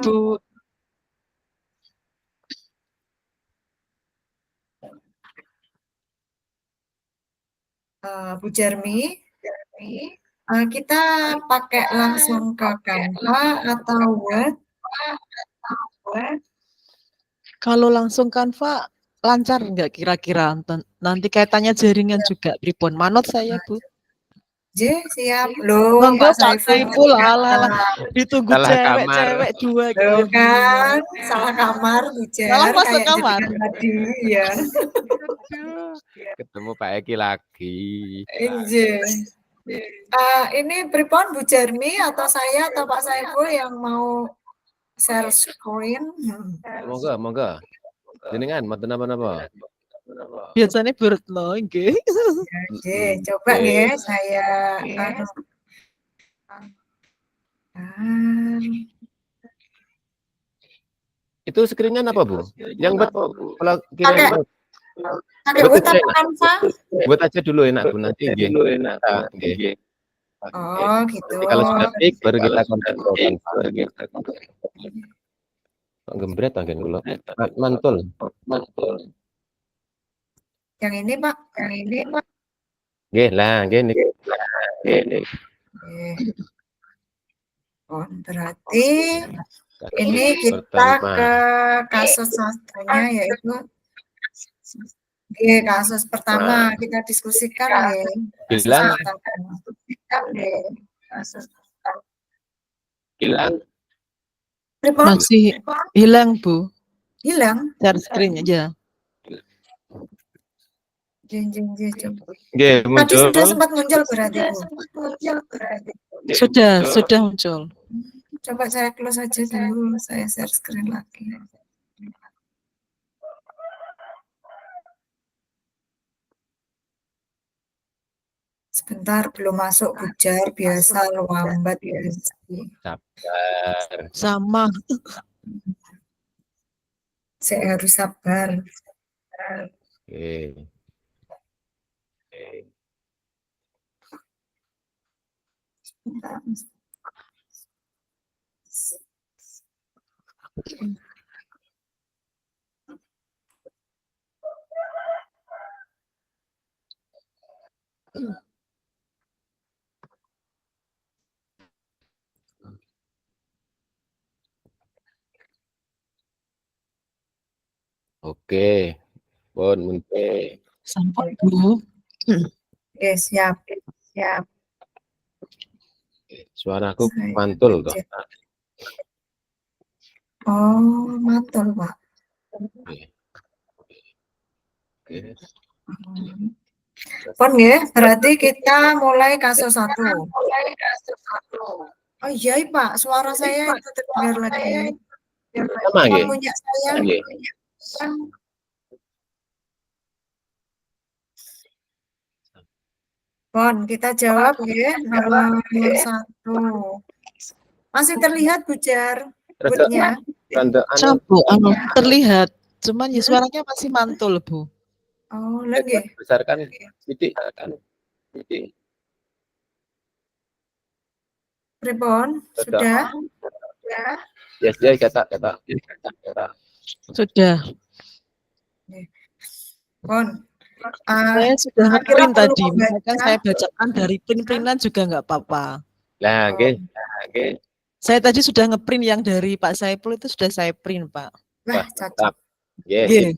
Bu. Bu Jermi, kita pakai langsung ke Canva atau Word? Kalau langsung Canva lancar nggak kira-kira? Nanti kaitannya jaringan juga, pripun? Manut saya, Bu. J, siap. Loh, Monggo Pak Pak Saiful. Saiful, alah. Ditunggu Salah cewek-cewek dua Loh kayaknya. kan, salah kamar, Bu Salah Jer, masuk kayak kamar. jenengan tadi, ya. Ketemu Pak Eki lagi. Ini pripun Bu Jermi atau saya atau Pak Saiful yang mau share screen? Monggo. Jenengan mboten napa-napa. Biasanya bertno nggih. Oke, coba nggih saya Itu screen-nya apa, Bu? Yang kalau pakai Word atau Canva? Buat aja dulu enak, Bu, nanti nggih. Nggih. Oh, gitu. Nanti kalau sudah fix baru kita kontak Canva. Kok gembret anggen kula. Mantul. Yang ini, Pak. Nggih, lah nggih niki. Oh, berarti ini kita ke kasus sastranya yaitu kasus pertama kita diskusikan Hilang. Masih hilang, Bu. Hilang? Share screen aja. Nggih, Tadi sudah sempat muncul berarti, Bu. Sudah muncul. Coba saya close aja dulu, saya share screen lagi. Sebentar, belum masuk ujar, biasa lambat. Sabar. Sama. Saya harus sabar. Oke. Oke. Pun Sampai, Bu. Siap. Suaraku mantul toh. Oh, mantul, Pak. Pon ya, berarti kita mulai kasus 1. Oh iya, Pak, suara saya itu terdengar lagi. Sama nggih? Punya saya. Pon, kita jawab ya, nomor 1. Masih terlihat, Bu Jar, butnya? Terlihat, cuman ya suaranya masih mantul, Bu. Oh, lagi. Besarkan titik. Pripon, sudah? Yes, kata. Sudah. Pon. Saya sudah ngeprint tadi, misalkan saya bacakan dari print-printan juga nggak apa-apa. Nah, oke. Saya tadi sudah ngeprint yang dari Pak Saiful itu sudah saya print, Pak. Wah, cocok.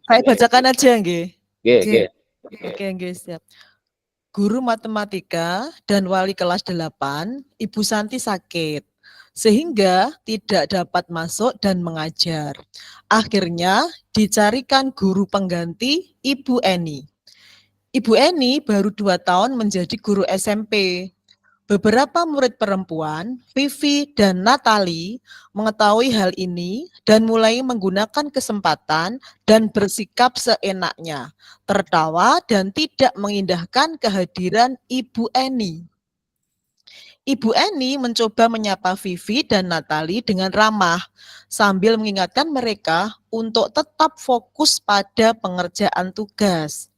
Saya bacakan aja, nggih. Oke, nggih, siap. Guru matematika dan wali kelas 8, Ibu Santi sakit, sehingga tidak dapat masuk dan mengajar. Akhirnya dicarikan guru pengganti, Ibu Eni. Ibu Eni baru 2 tahun menjadi guru SMP. Beberapa murid perempuan, Vivi dan Natali, mengetahui hal ini dan mulai menggunakan kesempatan dan bersikap seenaknya, tertawa dan tidak mengindahkan kehadiran Ibu Eni. Ibu Eni mencoba menyapa Vivi dan Natali dengan ramah, sambil mengingatkan mereka untuk tetap fokus pada pengerjaan tugas.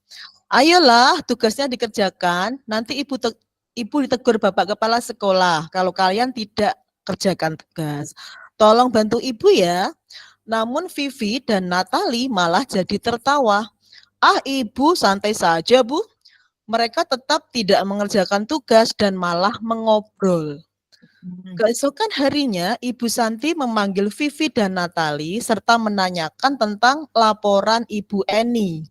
Ayolah, tugasnya dikerjakan, nanti Ibu ditegur Bapak Kepala Sekolah kalau kalian tidak kerjakan tugas. Tolong bantu ibu ya. Namun Vivi dan Natali malah jadi tertawa. Ah ibu santai saja bu. Mereka tetap tidak mengerjakan tugas dan malah mengobrol. Keesokan harinya, Ibu Santi memanggil Vivi dan Natali serta menanyakan tentang laporan Ibu Eni.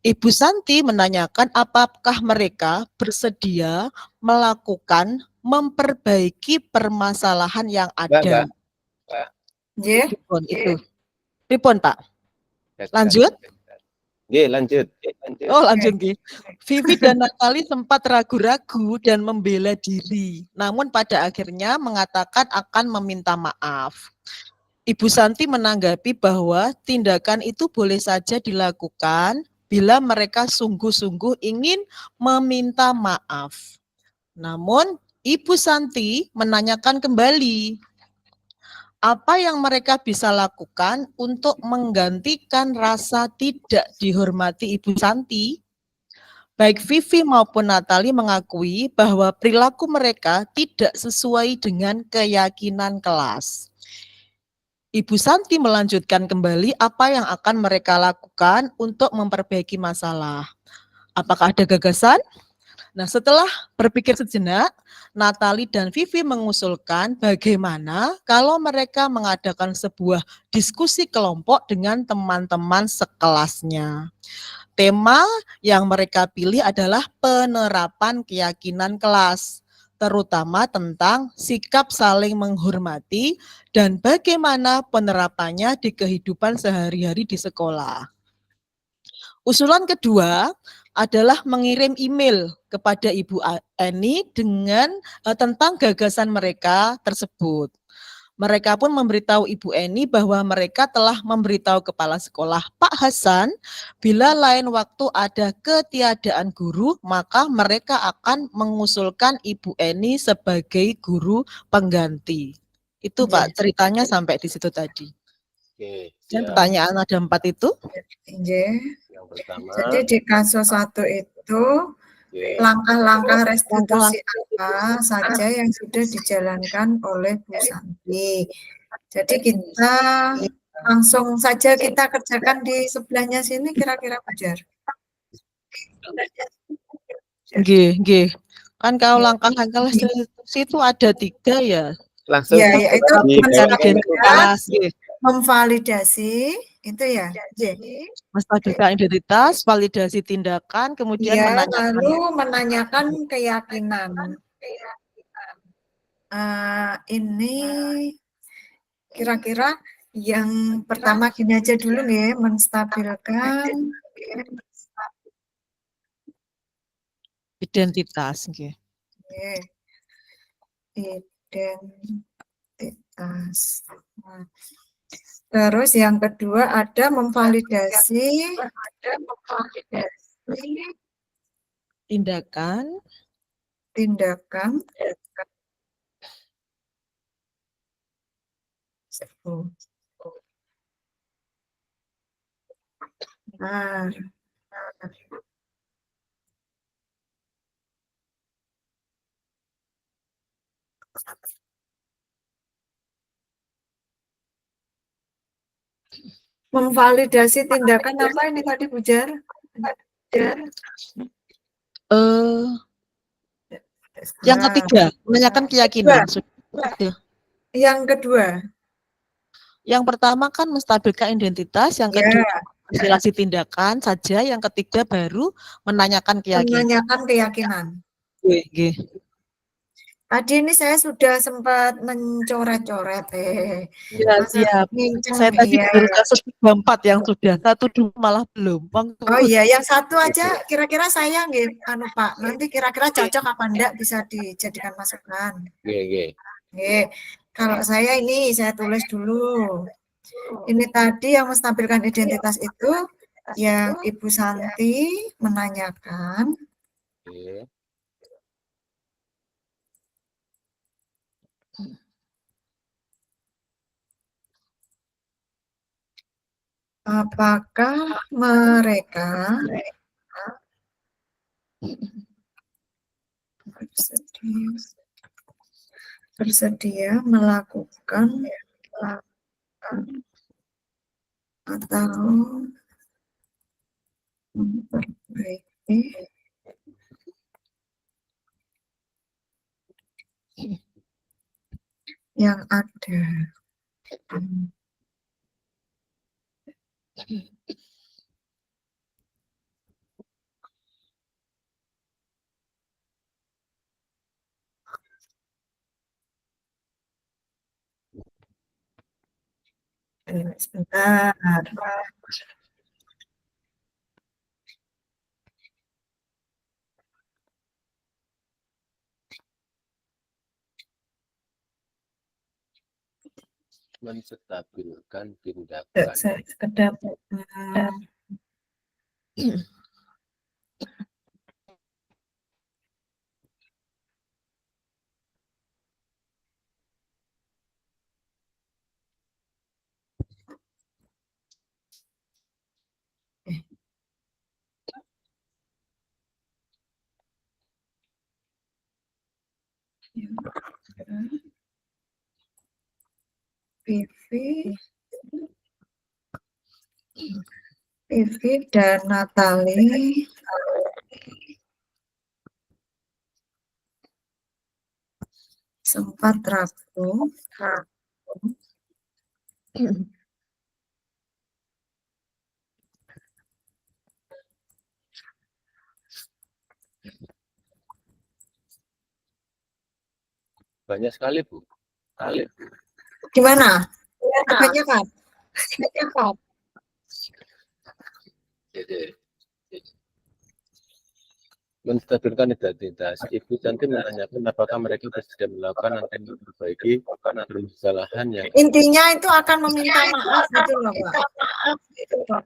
Ibu Santi menanyakan apakah mereka bersedia melakukan memperbaiki permasalahan yang ada. Nggih. Pripun itu. Pripun, Pak? Lanjut? Nggih, lanjut. Oh, lanjut nggih. Vivi dan Natali sempat ragu-ragu dan membela diri, namun pada akhirnya mengatakan akan meminta maaf. Ibu Santi menanggapi bahwa tindakan itu boleh saja dilakukan bila mereka sungguh-sungguh ingin meminta maaf. Namun, Ibu Santi menanyakan kembali, apa yang mereka bisa lakukan untuk menggantikan rasa tidak dihormati Ibu Santi? Baik Vivi maupun Natali mengakui bahwa perilaku mereka tidak sesuai dengan keyakinan kelas. Ibu Santi melanjutkan kembali apa yang akan mereka lakukan untuk memperbaiki masalah. Apakah ada gagasan? Nah, setelah berpikir sejenak, Natali dan Vivi mengusulkan bagaimana kalau mereka mengadakan sebuah diskusi kelompok dengan teman-teman sekelasnya. Tema yang mereka pilih adalah penerapan keyakinan kelas, terutama tentang sikap saling menghormati dan bagaimana penerapannya di kehidupan sehari-hari di sekolah. Usulan kedua adalah mengirim email kepada Ibu Eni dengan tentang gagasan mereka tersebut. Mereka pun memberitahu Ibu Eni bahwa mereka telah memberitahu kepala sekolah Pak Hasan bila lain waktu ada ketiadaan guru, maka mereka akan mengusulkan Ibu Eni sebagai guru pengganti. Itu Pak, ceritanya sampai di situ tadi. Oke, Dan pertanyaan ada 4 itu. Nggih. yang pertama. Jadi di kasus 1 itu langkah-langkah restitusi apa saja yang sudah dijalankan oleh Bu Santi. Jadi kita langsung saja kita kerjakan di sebelahnya sini kira-kira Fajar. Nggih. Kan kalau langkah-langkah restitusi itu ada 3 ya. Langsung Ya, yaitu identitas, memvalidasi itu ya. menstabilkan identitas, validasi tindakan, kemudian Ya, menanyakan. lalu menanyakan keyakinan. Ini kira-kira yang pertama gini aja dulu nih, menstabilkan Identitas, nggih. Identitas. Nah, terus yang kedua ada memvalidasi Tindakan. Nah, memvalidasi tindakan apa ini tadi Bu Jar? Yang ketiga, menanyakan keyakinan. Yang kedua. Yang pertama kan menstabilkan identitas, yang kedua validasi tindakan saja, yang ketiga baru menanyakan keyakinan. Nggih. Tadi ini saya sudah sempat mencoret-coret Ya, siap. Saya tadi baru kasus 4 yang sudah, 1 malah belum. Oh iya, yang 1 aja kira-kira saya nggih Pak, nanti kira-kira cocok apa enggak bisa dijadikan masukan. Nggih. Kalau saya ini saya tulis dulu. Ini tadi yang menstabilkan identitas itu yang Ibu Santi menanyakan. Apakah mereka bersedia melakukan atau memperbaiki yang ada. Sebentar. Menstabilkan Tidak, tindakan. saya sekedar Vivi dan Natali sempat ragu Banyak sekali, Bu. gimana? Kebanyakan? Jadi, menstabilkan identitas. Ibu Santi menanyakan apakah mereka bersedia melakukan atau memperbaiki permasalahan yang Intinya itu akan meminta maaf gitu loh,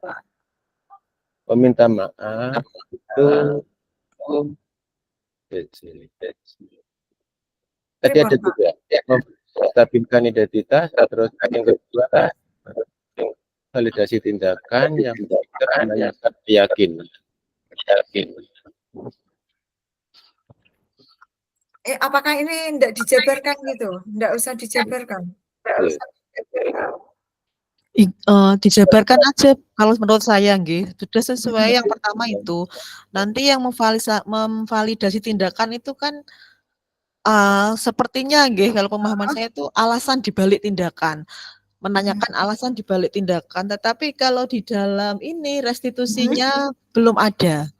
Pak. meminta maaf itu tadi ada juga menstabilkan identitas, terus yang kedua validasi tindakan yang menanyakan keyakinan. Apakah ini tidak dijabarkan gitu? Tidak usah dijabarkan. Dijabarkan aja kalau menurut saya nggih, sudah sesuai yang pertama itu. Nanti yang memvalidasi tindakan itu kan sepertinya nggih kalau pemahaman saya itu alasan dibalik tindakan. Menanyakan alasan dibalik tindakan, tetapi kalau di dalam ini restitusinya belum ada.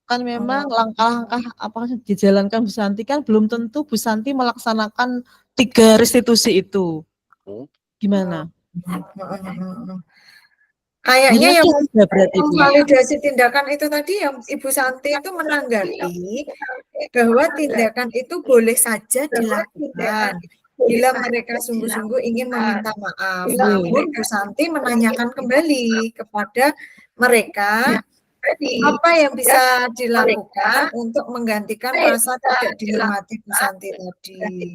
Kan memang langkah-langkah apa yang dijalankan Bu Santi kan belum tentu Bu Santi melaksanakan 3 restitusi itu. Gimana? Kayaknya yang berarti Bu. memvalidasi tindakan itu tadi yang Ibu Santi itu menanggapi bahwa tindakan itu boleh saja dilakukan bila mereka sungguh-sungguh ingin meminta maaf. Namun Bu Santi menanyakan kembali kepada mereka apa yang bisa dilakukan untuk menggantikan rasa tidak dihormati Bu Santi tadi.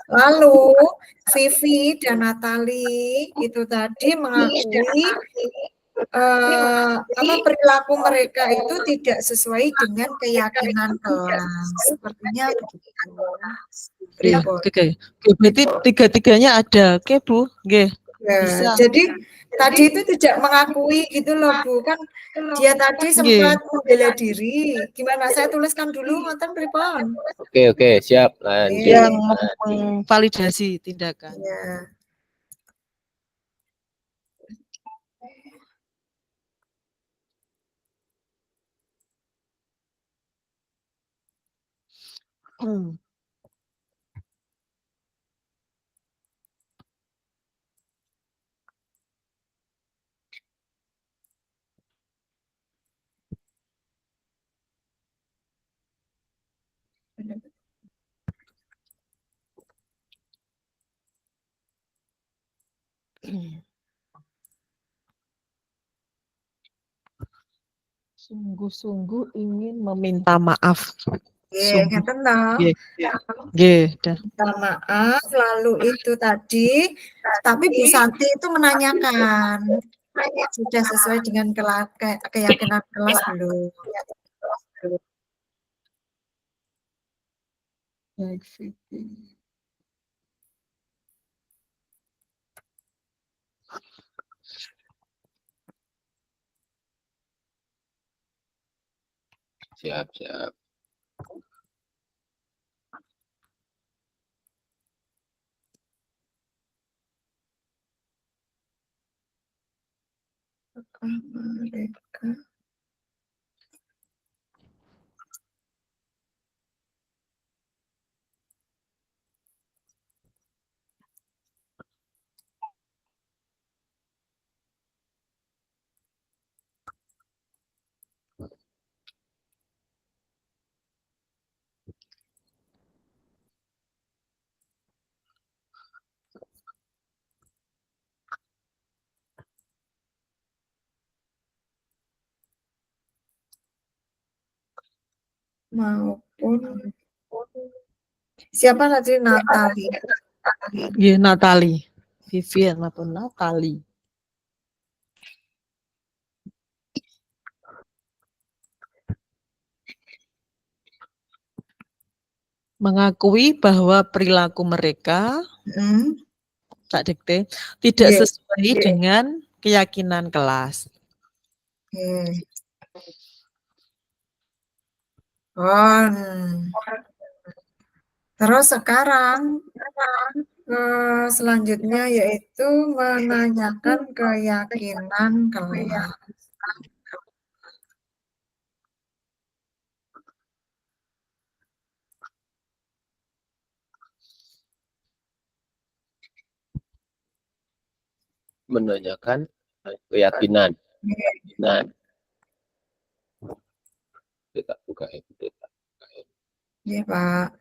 Lalu Vivi dan Natali itu tadi mengakui perilaku mereka itu tidak sesuai dengan keyakinan kelas. Sepertinya begitu. Oke. Berarti tiga-tiganya ada. Oke, Bu. Nggih. Ya, jadi tadi itu tidak mengakui gitu loh, Bu. Kan dia tadi sempat membela diri. Gimana? Saya tuliskan dulu ngoten pripun. Oke, siap. Lanjut. Yang memvalidasi tindakan. Ya. Sungguh-sungguh ingin meminta maaf. Nggih, tenang. Minta maaf, lalu itu tadi, tapi Bu Santi itu menanyakan, sudah sesuai dengan keyakinan kelas belum? Siap, siap. Mereka maupun siapa tadi Natali? Ya, Natali. Vivian maupun Natali. Mengakui bahwa perilaku mereka tak dikte tidak Yeah. sesuai dengan keyakinan kelas. Terus sekarang selanjutnya yaitu menanyakan keyakinan kelas. Menanyakan keyakinan. Nah, kita buka itu. Iya, Pak.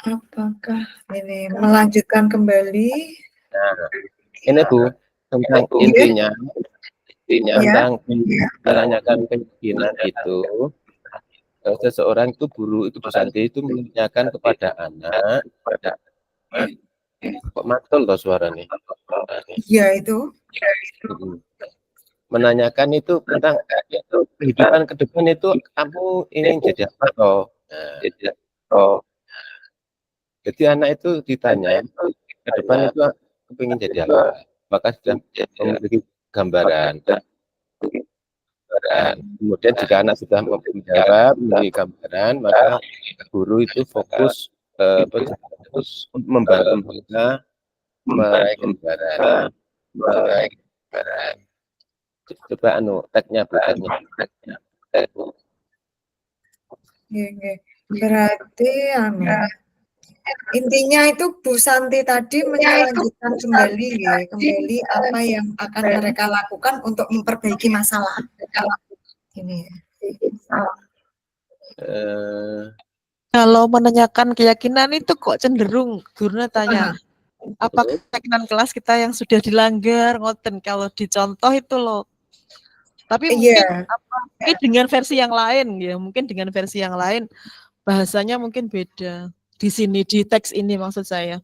Apakah ini melanjutkan kembali? Nah, ini Bu tentang intinya tentang menanyakan keyakinan itu. Seseorang itu guru itu Bu Santi itu menanyakan kepada anak, kok mantul loh suara nih? Iya itu. Menanyakan itu tentang kehidupan ke depan itu kamu ingin jadi apa toh? Nah, jadi anak itu ditanya ke depan itu kepingin jadi apa? Maka sudah memiliki gambaran. Kemudian jika anak sudah menjawab memiliki gambaran, maka guru itu fokus membantu mereka meraih gambaran. Coba tagnya Bu, tagnya. Berarti intinya itu Bu Santi tadi melanjutkan kembali apa yang akan mereka lakukan untuk memperbaiki masalah. Ini. Kalau menanyakan keyakinan itu kok cenderung gurunya tanya apa keyakinan kelas kita yang sudah dilanggar, ngoten kalau dicontoh itu loh. Tapi mungkin dengan versi yang lain ya, mungkin dengan versi yang lain bahasanya mungkin beda. Di sini di teks ini maksud saya.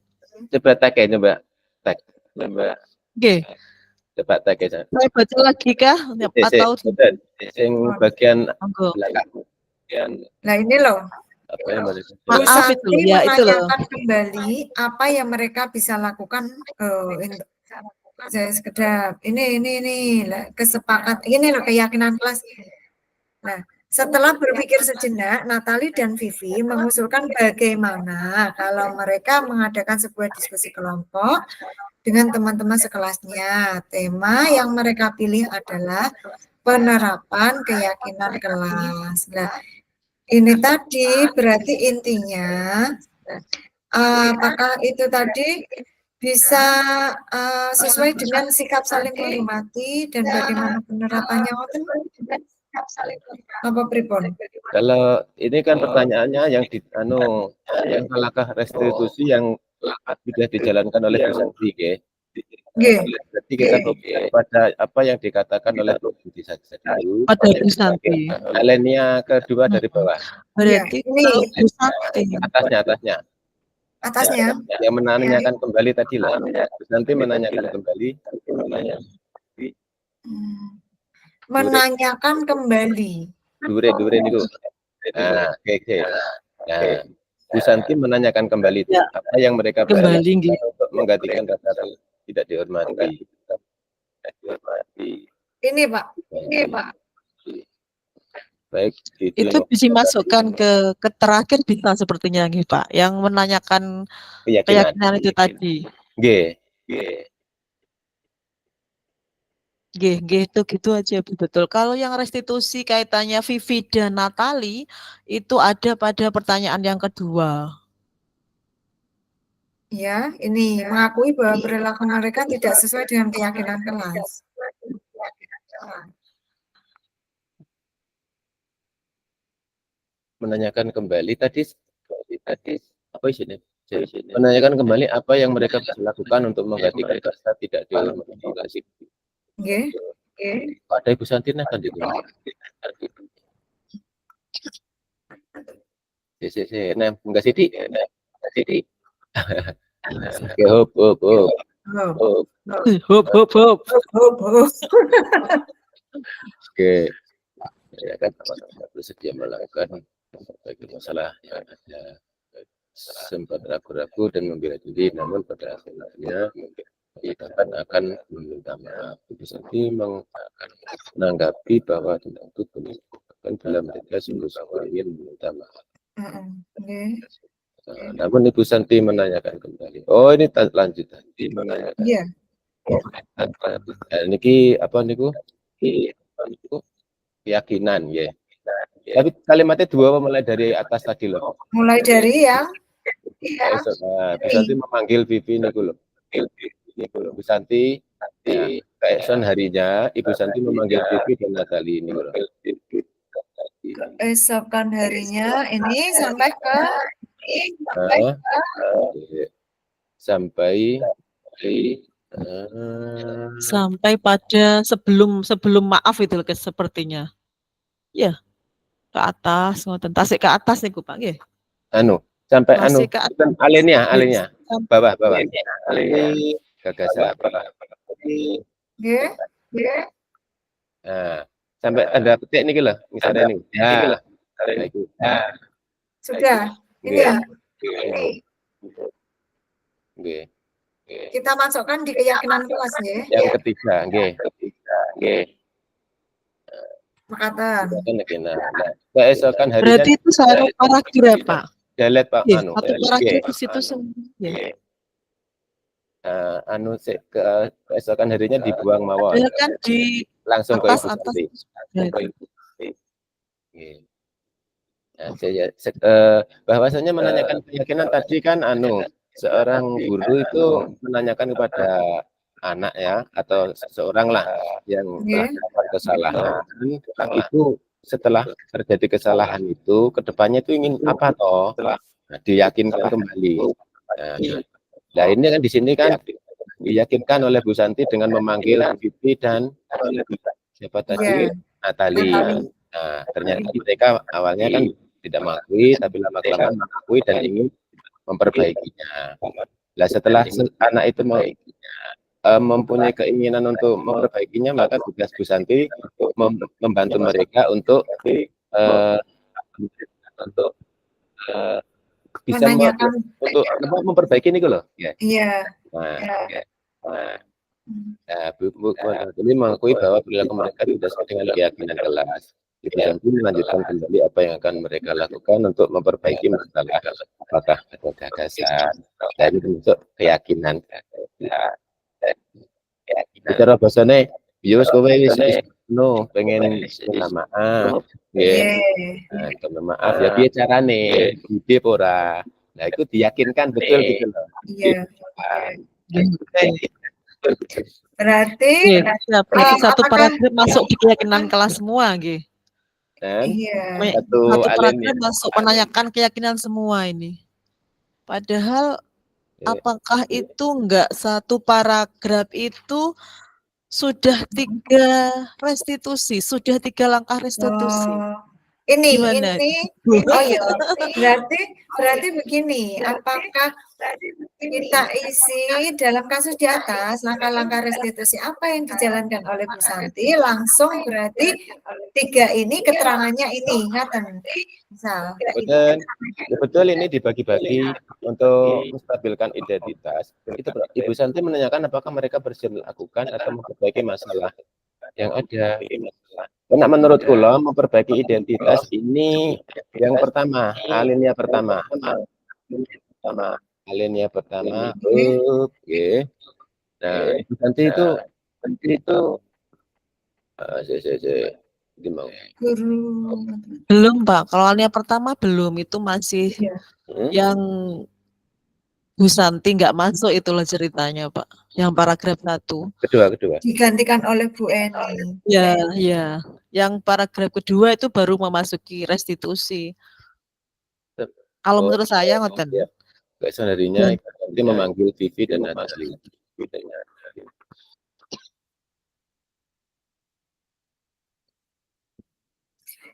Coba tag ya, coba tag. Oke. Coba tag ya. Saya baca lagi kah? Atau yang bagian belakang. Nah ini loh. Bu Santi menanyakan kembali apa yang mereka bisa lakukan saya sekedar ini kesepakatan ini loh keyakinan kelas. Nah, setelah berpikir sejenak, Natali dan Vivi mengusulkan bagaimana kalau mereka mengadakan sebuah diskusi kelompok dengan teman-teman sekelasnya. Tema yang mereka pilih adalah penerapan keyakinan kelas. Nah, ini tadi berarti intinya apakah itu tadi bisa sesuai dengan sikap saling menghormati dan bagaimana penerapannya? Apa pripun? Kalau ini kan pertanyaannya yang yang langkah restitusi yang sudah dijalankan oleh Bu Santi, Nggih. Berarti kita fokus pada apa yang dikatakan oleh Bu Santi saja dulu. Pada Bu Santi. Alinea kedua dari bawah. Berarti ini kalau Bu Santi. atasnya. Yang menanyakan kembali tadi lah. Bu Santi menanyakan kembali. Menanyakan kembali. Dure niku. Nah, oke. Nah, Bu Santi menanyakan kembali itu apa yang mereka Kembali nggih. untuk menggantikan rasa tidak dihormati. Ini Pak. Baik, Itu bisa masukkan ke terakhir bisa sepertinya nggih Pak, yang menanyakan keyakinan itu tadi. Nggih. Nggih, itu gitu aja betul. Kalau yang restitusi kaitannya Vivi dan Natali itu ada pada pertanyaan yang kedua. Ya, ini mengakui bahwa perilaku mereka tidak sesuai dengan keyakinan kelas. Menanyakan kembali tadi apa isinya? Menanyakan kembali apa yang mereka bisa lakukan untuk menggantikan rasa tidak dihormati. Nggih. Ada Ibu Santi kan di sini. Nah, enggak Siti. Hop. Oke. Ya kan sama-sama bersedia melakukan bagi masalah yang ada sempat ragu-ragu dan membela diri, namun pada akhirnya kita akan meminta maaf. Ibu Santi menanggapi bahwa tentang itu bahkan bila mereka sungguh-sungguh ingin meminta maaf. Namun Ibu Santi menanyakan kembali. Oh, ini lanjutan. Menanyakan. Iya. Niki apa niku? Keyakinan, ya. Tapi kalimatnya dua mulai dari atas tadi loh. Mulai dari yang Bu Santi memanggil Vivi niku loh. Bu Santi, keesokan harinya Ibu Santi memanggil Vivi dan Natali ini loh. Keesokan harinya ini sampai ke sampai pada sebelum maaf itu sepertinya. Ya. Ke atas, ngoten. Tasik ke atas niku Pak nggih. Sampai alinea. Bawah. Ini gagasan. Nggih. Nah, sampai ada petik niki lho, misalnya nih. Ya. Sudah. Ini ya. Nggih. Kita masukkan di keyakinan kelas ya. Yang ketiga, nggih. Makatan. Keesokan harinya. Berarti itu satu paragraf Pak. Delete Pak Satu paragraf di situ ya. Keesokan harinya dibuang mawon. Kan di langsung atas, ke Ibu Santi. Bahwasanya menanyakan keyakinan tadi kan seorang guru itu menanyakan kepada anak ya atau seseorang lah yang melakukan kesalahan itu setelah terjadi kesalahan itu kedepannya itu ingin apa toh diyakinkan kembali. Nah ini kan di sini kan diyakinkan oleh Bu Santi dengan memanggil Vivi dan siapa tadi Natali. Nah ternyata mereka awalnya kan tidak mengakui tapi lama-kelamaan mengakui dan ingin memperbaikinya. Nah setelah anak itu mempunyai keinginan untuk memperbaikinya, maka tugas Bu Santi membantu mereka untuk bisa untuk memperbaiki ini loh. Iya. Bu Santi mengakui bahwa perilaku mereka tidak sesuai dengan keyakinan kelas. Ibu Santi melanjutkan kembali apa yang akan mereka lakukan untuk memperbaiki masalah apakah ada gagasan dan bentuk keyakinan. Bicara bahasane, bius kowe wis pengen minta maaf, minta maaf ya piye carane, ide ora. Nah itu diyakinkan betul gitu loh. Iya. Berarti satu paragraf masuk di keyakinan kelas semua nggih. Satu paragraf masuk menanyakan keyakinan semua ini. Padahal apakah itu enggak satu paragraf itu sudah 3 restitusi, sudah 3 langkah restitusi? Ini, Gimana? oh ya, berarti begini, apakah kita isi dalam kasus di atas langkah-langkah restitusi apa yang dijalankan oleh Bu Santi, langsung berarti 3 ini keterangannya ini, ingatan. Misal, Betul ini dibagi-bagi untuk menstabilkan identitas. Itu Ibu Santi menanyakan apakah mereka berhasil melakukan atau memperbaiki masalah yang ada. Karena menurut kula memperbaiki identitas ini yang pertama, alinea pertama. Alinea pertama. Oke. Nah, Ibu Santi itu guru. Belum, Pak. Kalau alinea pertama belum, itu masih yang Bu Santi nggak masuk itu loh ceritanya, Pak. Yang paragraf 1. Kedua. Digantikan oleh Bu Eni. Ya. Yang paragraf kedua itu baru memasuki restitusi. Kalau menurut saya ngoten. Ya. Keesokan harinya nanti memanggil Vivi dan Natali.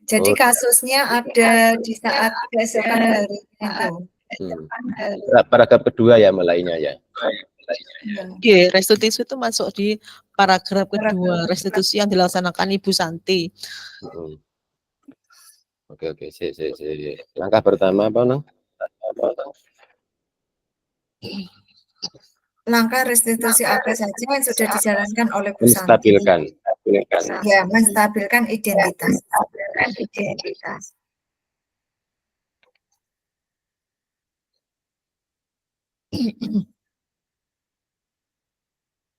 Jadi kasusnya ada di saat keesokan hari itu. Paragraf kedua ya mulainya ya. Oke, restitusi itu masuk di paragraf kedua, restitusi yang dilaksanakan Ibu Santi. Oke. Langkah pertama apa, Nang? Langkah restitusi apa saja yang sudah dijalankan oleh Bu Santi? Menstabilkan. Ya, menstabilkan identitas.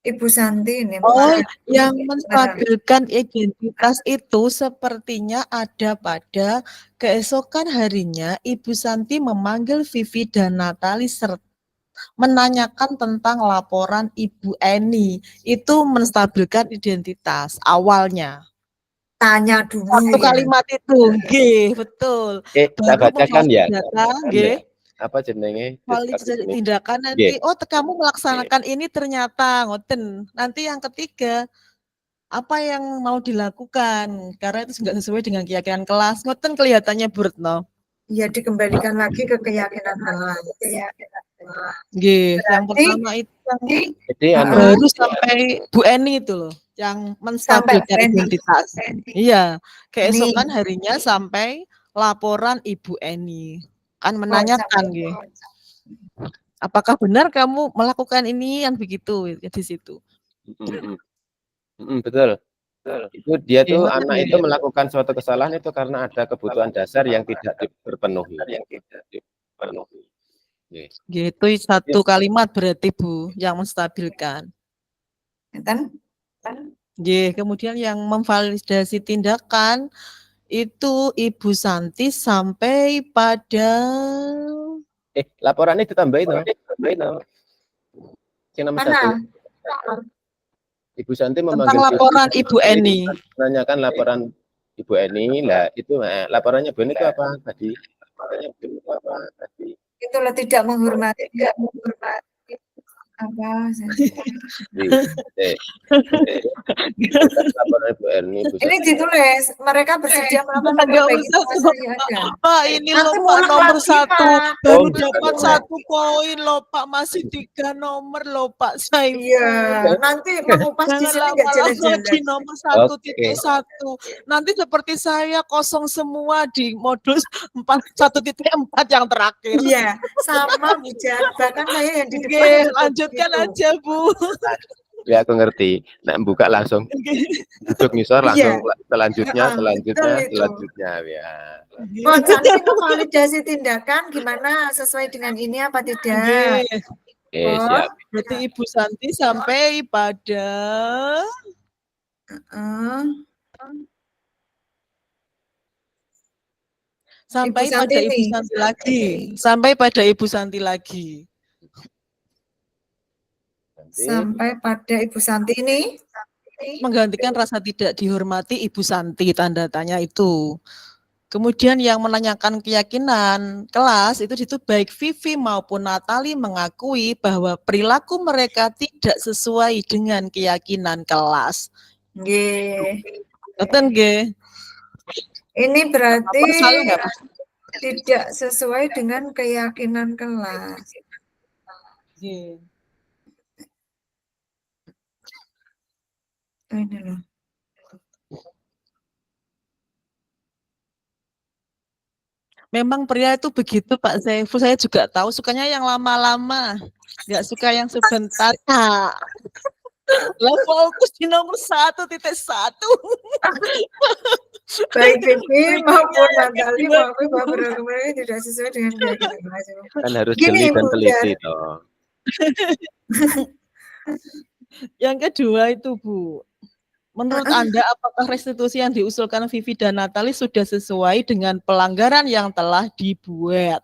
Ibu Santi ini. Yang menstabilkan identitas itu sepertinya ada pada keesokan harinya Ibu Santi memanggil Vivi dan Natali serta menanyakan tentang laporan Ibu Eni. Itu menstabilkan identitas awalnya. Tanya dulu. Satu kalimat itu, betul. Kita bacakan ya. G. Apa jenenge? Tindakan nanti, kamu melaksanakan ini ternyata ngoten. Nanti yang ketiga, apa yang mau dilakukan? Karena itu enggak sesuai dengan keyakinan kelas. Ngoten kelihatannya Bu Retno. Ya, dikembalikan lagi ke keyakinan kelas. Yang pertama itu yang baru sampai Bu Eni itu loh, yang menstabilkan identitas. Iya, keesokan harinya sampai laporan Ibu Eni. Kan menanyakan apakah benar kamu melakukan ini yang begitu di situ. Betul. Itu dia tuh anak itu melakukan suatu kesalahan itu karena ada kebutuhan dasar yang tidak terpenuhi. Gitu, satu kalimat berarti Bu yang menstabilkan. Kemudian yang memvalidasi tindakan itu Ibu Santi sampai pada laporannya ditambahin nomor 1. Ibu Santi memanggil laporan Ibu Eni. Menanyakan laporan Ibu Eni, lah itu laporannya Bu Eni itu apa tadi? Itulah tidak menghormati. Apa? Ini ditulis, mereka bersedia melakukan perbaiki Pak, ini loh Pak nomor 1, baru dapat 1 poin loh Pak, masih 3 nomor loh Pak saya. Iya, nanti mengupas di sini nggak jelas-jelas. Di nomor 1.1, nanti seperti saya kosong semua di modul 1.4 yang terakhir. Iya, sama Bu Jan, bahkan saya yang di depan. Lanjutkan aja Bu. Ya aku ngerti. Nah buka langsung duduk ngisor langsung selanjutnya ya. Nanti validasi tindakan gimana sesuai dengan ini apa tidak? Siap. Berarti Ibu Santi sampai pada sampai pada Ibu Santi lagi. Sampai pada Ibu Santi lagi. Sampai pada Ibu Santi ini menggantikan rasa tidak dihormati Ibu Santi, tanda tanya itu. Kemudian yang menanyakan keyakinan kelas itu baik Vivi maupun Natali mengakui bahwa perilaku mereka tidak sesuai dengan keyakinan kelas. Nggih. Ngoten nggih. Ini berarti Salah nggak, Mas? tidak sesuai dengan keyakinan kelas. Nggih. Ini loh. Memang pria itu begitu Pak Saiful, saya juga tahu sukanya yang lama-lama, nggak suka yang sebentar. Lah fokus di nomor 1.1. Baik Vivi maupun Natali mengakui bahwa perilaku mereka tidak sesuai dengan keyakinan kelas. Kan harus Gini, jeli dan Bu teliti Jan. toh. Yang kedua itu Bu, menurut Anda apakah restitusi yang diusulkan Vivi dan Natali sudah sesuai dengan pelanggaran yang telah dibuat?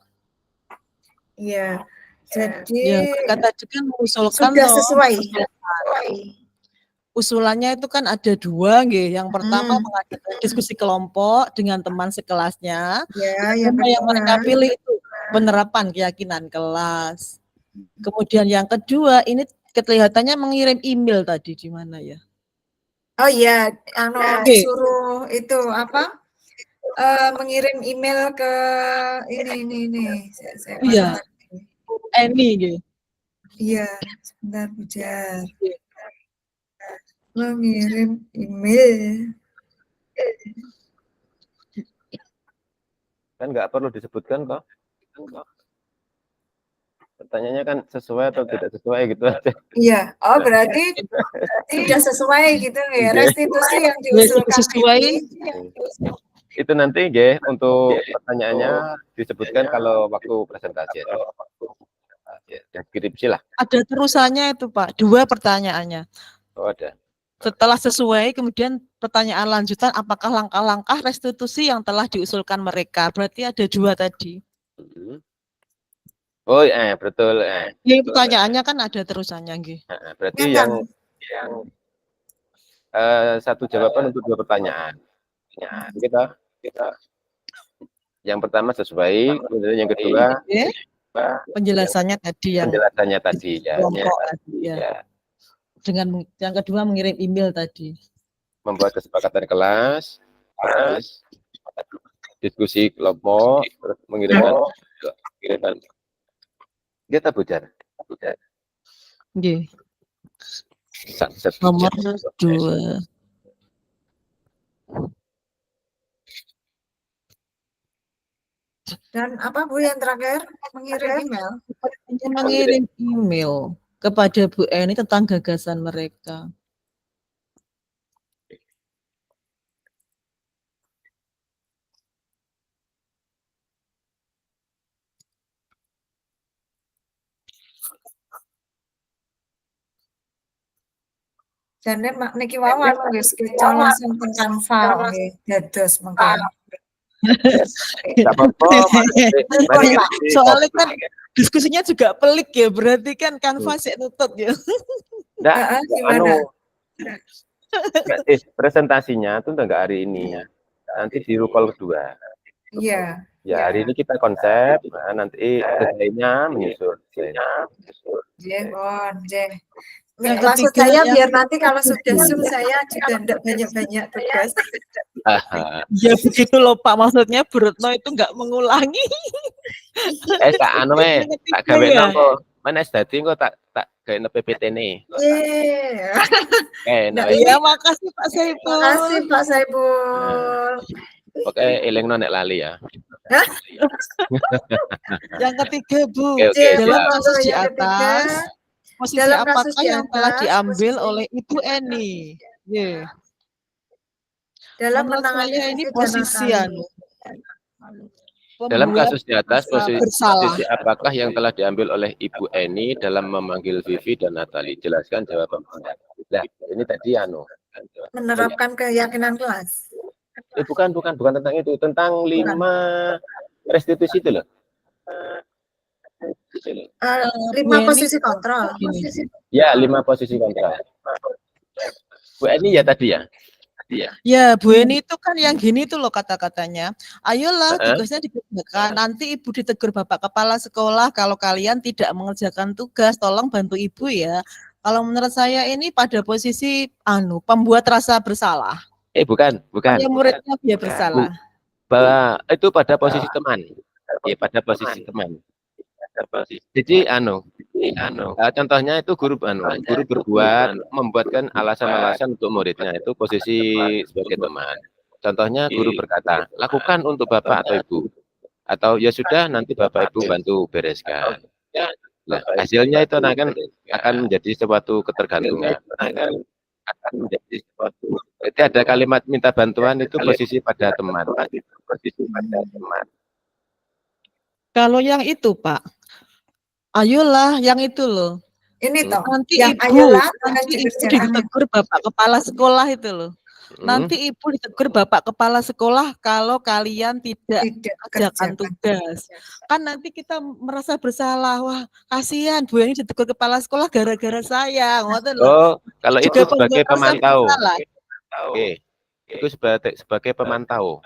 Iya. Jadi Ya, mereka tadi kan mengusulkan sudah toh, sesuai. usulannya itu kan ada dua, nggih. Yang pertama mengadakan diskusi kelompok dengan teman sekelasnya. Ya, yang yang mereka kedua. pilih itu penerapan keyakinan kelas. Kemudian yang kedua ini kelihatannya mengirim email tadi di mana ya? Oh iya, disuruh itu apa? Mengirim email ke ini. Saya Iya. pasang. Eni gitu. Iya, sebentar Bu Jan. Mengirim email. Kan nggak perlu disebutkan kok. Pertanyaannya kan sesuai atau tidak sesuai gitu aja. Iya, oh berarti tidak sesuai gitu ya. Restitusi yang diusulkan sesuai. Itu nanti nggih untuk pertanyaannya disebutkan kalau waktu presentasi itu. Deskripsi lah. Ada terusannya itu Pak, 2 pertanyaannya. Oh ada. Setelah sesuai, kemudian pertanyaan lanjutan, apakah langkah-langkah restitusi yang telah diusulkan mereka? Berarti ada 2 tadi. Oh, betul. Ya, pertanyaannya kan ada terusannya, nggih. Berarti yang satu jawaban untuk 2 pertanyaan. Kita yang pertama sesuai, kemudian yang kedua penjelasannya tadi ya. Kelompok tadi ya. Dengan yang kedua mengirim email tadi. Membuat kesepakatan kelas, diskusi kelompok, terus mengirimkan. Kita bujar. Nggih. Nomor 2. Dan apa Bu yang terakhir? Mengirim email. Mengirim email kepada Bu Eni tentang gagasan mereka. Jane niki wawan wis keco langsung teng Canva nggih, dados mengke. Soalnya kan diskusinya juga pelik ya, berarti kan Canva sik nutut ya. Presentasinya tuh enggak hari ini. Nanti di call kedua. Iya. Ya, hari ini kita konsep, nanti desainnya menyusul. Maksud saya biar nanti kalau sudah Zoom saya juga enggak banyak-banyak tugas. Ya begitu loh Pak, maksudnya Brutno itu enggak mengulangi. Tak anu tak gawe nopo. Mana dadi engko tak gawe PPT nih. Iya, makasih Pak Saiful. Makasih Pak Saiful. Oke, elingno nek lali ya. Yang ketiga Bu, dalam kasus di atas, posisi apakah yang telah diambil oleh Ibu Eni? Dalam menangani ini posisi dalam kasus di atas, posisi apakah yang telah diambil oleh Ibu Eni dalam memanggil Vivi dan Natali? Jelaskan jawaban Anda. Nah, ini tadi menerapkan keyakinan kelas. Bukan tentang itu, tentang 5 restitusi itu loh. 5 posisi kontrol. Ya, 5 posisi kontrol. Bu Eni ya tadi ya. Ya, Bu Eni itu kan yang gini tuh loh kata-katanya. Ayolah Heeh. tugasnya dikerjakan. Nanti Ibu ditegur Bapak Kepala Sekolah kalau kalian tidak mengerjakan tugas, tolong bantu Ibu ya. Kalau menurut saya ini pada posisi pembuat rasa bersalah. Bukan. Supaya muridnya dia bersalah. Bahwa itu pada posisi teman. Ya, pada posisi teman. Jadi contohnya itu guru membuatkan alasan-alasan untuk muridnya itu posisi sebagai teman. Contohnya guru berkata, lakukan untuk Bapak atau Ibu. Atau ya sudah nanti Bapak Ibu bantu bereskan. Nah, hasilnya itu akan menjadi suatu ketergantungan. Jadi ada kalimat minta bantuan itu posisi pada teman. Kalau yang itu Pak, ayolah yang itu loh. Ini toh, Nanti yang Ibu, ayolah nanti Ibu dikerjakan. ditegur Bapak Kepala Sekolah itu loh. Nanti Ibu ditegur Bapak Kepala Sekolah kalau kalian tidak kerjakan tugas. Kan nanti kita merasa bersalah. Wah, kasihan Bu Eni ditegur Kepala Sekolah gara-gara saya. Oh, kalau itu Juga sebagai pembuat rasa pemantau. bersalah. Oke. Itu sebagai pemantau.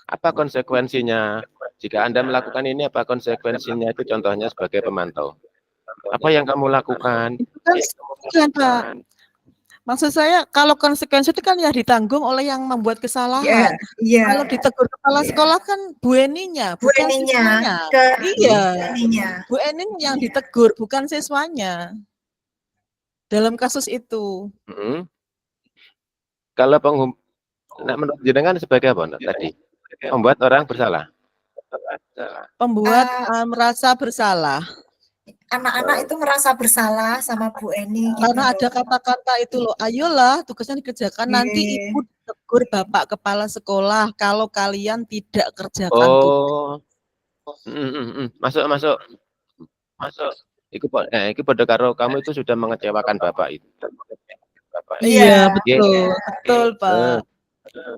Apa konsekuensinya? Jika Anda melakukan ini, apa konsekuensinya? Itu contohnya sebagai pemantau. Apa yang kamu lakukan? Itu kan bukan, Pak. Maksud saya kalau konsekuensi itu kan ya ditanggung oleh yang membuat kesalahan. Kalau ditegur kepala sekolah kan Bu Eninya, bukan siswanya. Iya. Bu Eni yang ditegur, bukan siswanya. Dalam kasus itu. Kalau menurut jenengan sebagai apa tadi? Membuat orang bersalah. Pembuat merasa bersalah. Anak-anak itu merasa bersalah sama Bu Eni. Karena ada kata-kata itu loh, ayolah tugasnya dikerjakan, nanti Ibu ditegur Bapak Kepala Sekolah kalau kalian tidak kerjakan tugas. Masuk. Itu pada karo kamu itu sudah mengecewakan Bapak itu. Iya, betul Pak.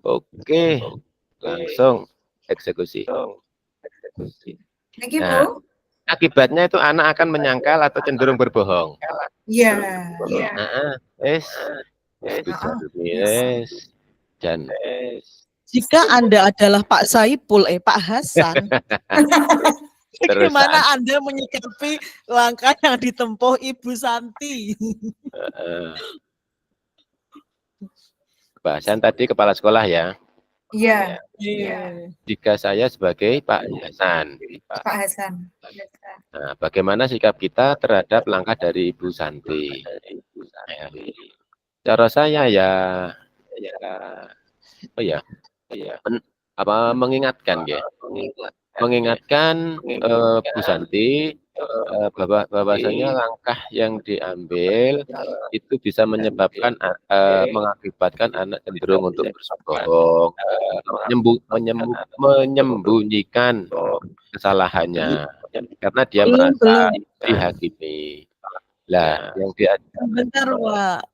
Oke, langsung eksekusi. Nah, akibatnya itu anak akan menyangkal atau cenderung berbohong. Iya. Dan jika Anda adalah Pak Saipul, Pak Hasan, bagaimana Anda menyikapi langkah yang ditempuh Ibu Santi? Bahasan tadi kepala sekolah ya. Iya. Jika saya sebagai Pak Hasan. Nah, bagaimana sikap kita terhadap langkah dari Ibu Santi? Cara saya mengingatkan ya. Mengingatkan Bu Santi bahwasanya langkah yang diambil itu bisa mengakibatkan anak cenderung untuk berbohong, menyembunyikan kesalahannya karena dia merasa dihakimi. Lah, yang dia bentar, Pak.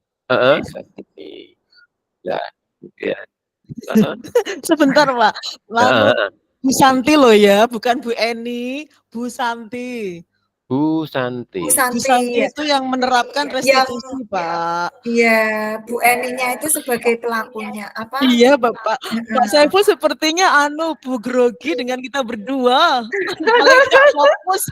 Sebentar, Pak. Bu Santi loh ya, bukan Bu Eni, Bu Santi. Bu Santi. Bu Santi itu yang menerapkan restitusi, Pak. Iya, Bu Eninya itu sebagai pelakunya. Apa? Iya, Bapak. Pak Saiful sepertinya Bu grogi dengan kita berdua. Paling tidak fokus.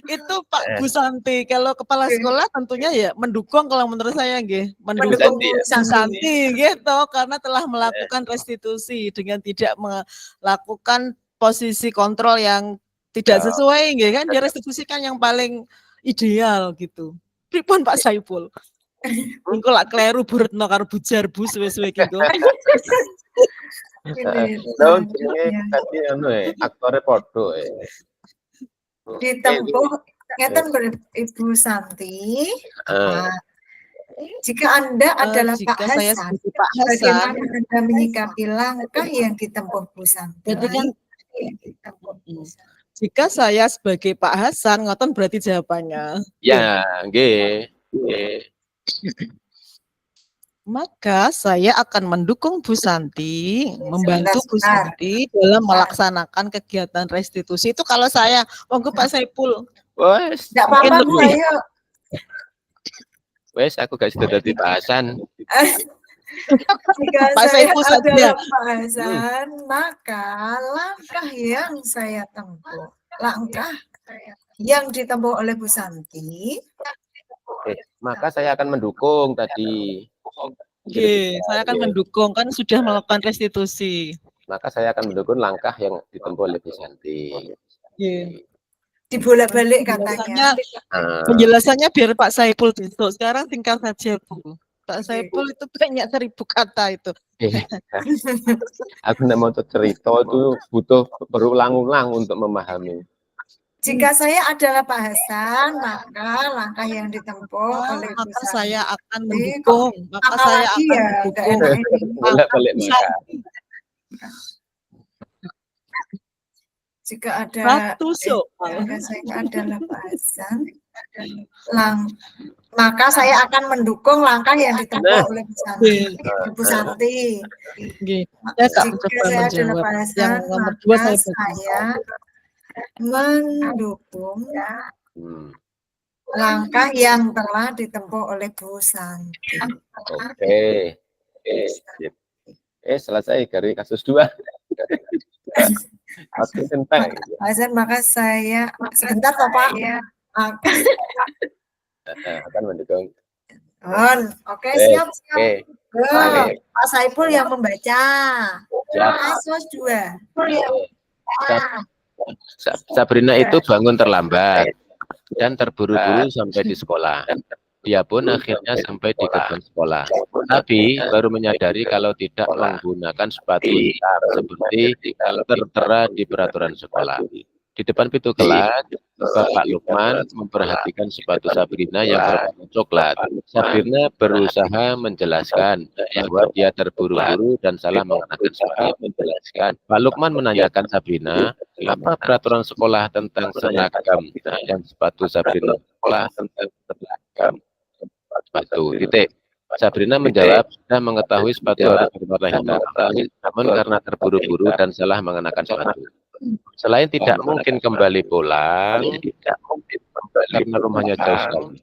Itu Pak Bu Santi. Kalau kepala sekolah tentunya ya mendukung kalau menurut saya nggih, mendukung Bu Santi gitu karena telah melakukan restitusi dengan tidak melakukan posisi kontrol yang tidak sesuai nggih kan, dia restitusikan yang paling ideal gitu. Pripun Pak Saiful? Engko lak kleru Buretno karo bujar Bu suwe-suwe ki engko. Tadi aktore podo ditempuh ngeten Ibu Santi. Jika Anda adalah Pak Hasan, bagaimana Anda menyikapi langkah yang ditempuh Bu Santi? Jika saya sebagai Pak Hasan, ngoten berarti jawabannya. Ya, nggih. Maka saya akan mendukung Bu Santi, membantu Bu Santi dalam melaksanakan kegiatan restitusi. Itu kalau saya, monggo Pak Saiful. Tidak apa-apa, Wes aku gak sudah dadi bahasan. Jika Pak saya Saiful saja. adalah Pak Hasan, maka langkah yang saya tempuh, langkah yang ditempuh oleh Bu Santi, Maka saya akan mendukung tadi. Oke, saya akan mendukung, kan sudah melakukan restitusi. Maka saya akan mendukung langkah yang ditempuh oleh Bu Santi. Oke. dibolak-balik katanya. Penjelasannya biar Pak Saiful besok. Sekarang singkat saja, Bu. Pak Saiful itu banyak 1000 kata itu. Aku tidak mau cerita itu butuh berulang-ulang untuk memahami. Jika saya adalah Pak Hasan, maka langkah yang ditempuh oleh Bu Maka Santi. saya akan mendukung. Maka saya Apalagi akan ya, mendukung. nggak enak ini. Bolak-balik maka. Jika ada Satu soal. jika saya adalah Pak Hasan, maka saya akan mendukung langkah yang ditempuh oleh Bu Santi. Bu Santi. Saya tak Jika mencoba saya adalah menjawab. Pak Yang Hasan, nomor 2 maka saya mendukung langkah yang telah ditempuh oleh Bu Santi. Oke. Selesai dari kasus 2. Oke, tentang. Pak Hasan, maka saya sebentar Pak. Akan mendukung. Oke, siap. Oke. Pak Saiful yang membaca. Kasus 2. Sabrina itu bangun terlambat dan terburu-buru sampai di sekolah. Dia pun akhirnya sampai di gerbang sekolah. Tapi baru menyadari kalau tidak menggunakan sepatu hitam seperti tertera di peraturan sekolah. Di depan pintu kelas, Bapak Lukman memperhatikan sepatu Sabrina yang berwarna coklat. Sabrina berusaha menjelaskan bahwa dia terburu-buru dan salah mengenakan sepatu. Pak Lukman menanyakan Sabrina, apa peraturan sekolah tentang seragam dan sepatu Sabrina? Sekolah tentang seragam sepatu. Titik. Sabrina menjawab, sudah mengetahui sepatu harus berwarna hitam, namun karena terburu-buru dan salah mengenakan sepatu. Selain tidak mungkin kembali pulang, karena rumahnya jauh sekali,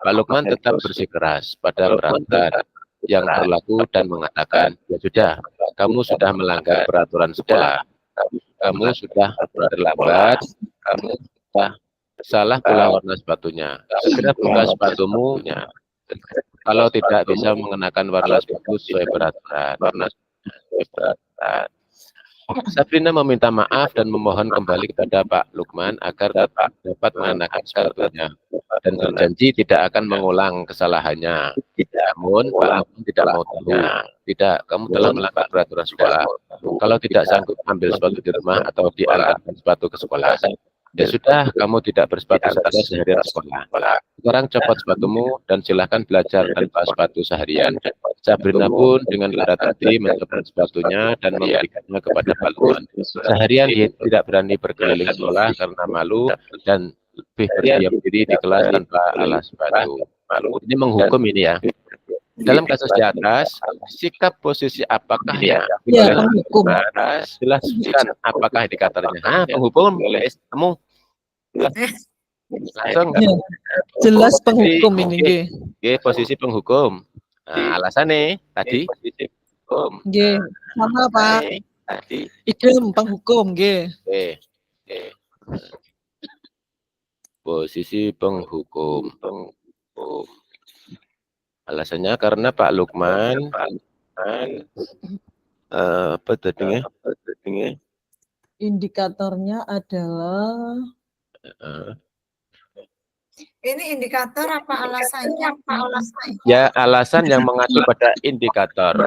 Pak Lukman tetap bersikeras pada peraturan yang berlaku dan mengatakan, ya sudah, kamu sudah melanggar peraturan sekolah, kamu sudah terlambat, kamu sudah salah pula warna sepatunya, segera buka sepatumu. Kalau tidak bisa mengenakan warna sepatu sesuai peraturan. Sabrina meminta maaf dan memohon kembali kepada Pak Lukman agar dapat mengenakan sepatunya dan berjanji tidak akan mengulang kesalahannya. Namun Pak Lukman tidak mau tahu. Tidak, kamu telah melanggar peraturan sekolah. Kalau tidak sanggup ambil sepatu di rumah atau diantarkan sepatu ke sekolah, ya sudah, kamu tidak bersepatu saja seharian sekolah. Sekarang copot sepatumu dan silahkan belajar tanpa sepatu seharian. Sabrina pun dengan berat hati mencopot sepatunya dan memberikannya kepada Pak Lukman. Seharian dia tidak berani berkeliling sekolah karena malu dan lebih berdiam diri di kelas tanpa alas sepatu. Ini menghukum ini ya. Dalam kasus di atas, sikap posisi apakah ya? Penghukum. Jelaskan apakah indikatornya. Penghukum, kamu langsung. Jelas penghukum ini. Posisi penghukum. Nah, alasannya tadi. Sama Pak. Idem penghukum. Posisi penghukum. Alasannya karena Pak Lukman apa tadinya? Indikatornya adalah ini indikator apa alasannya? Ya, alasan yang mengacu pada indikator.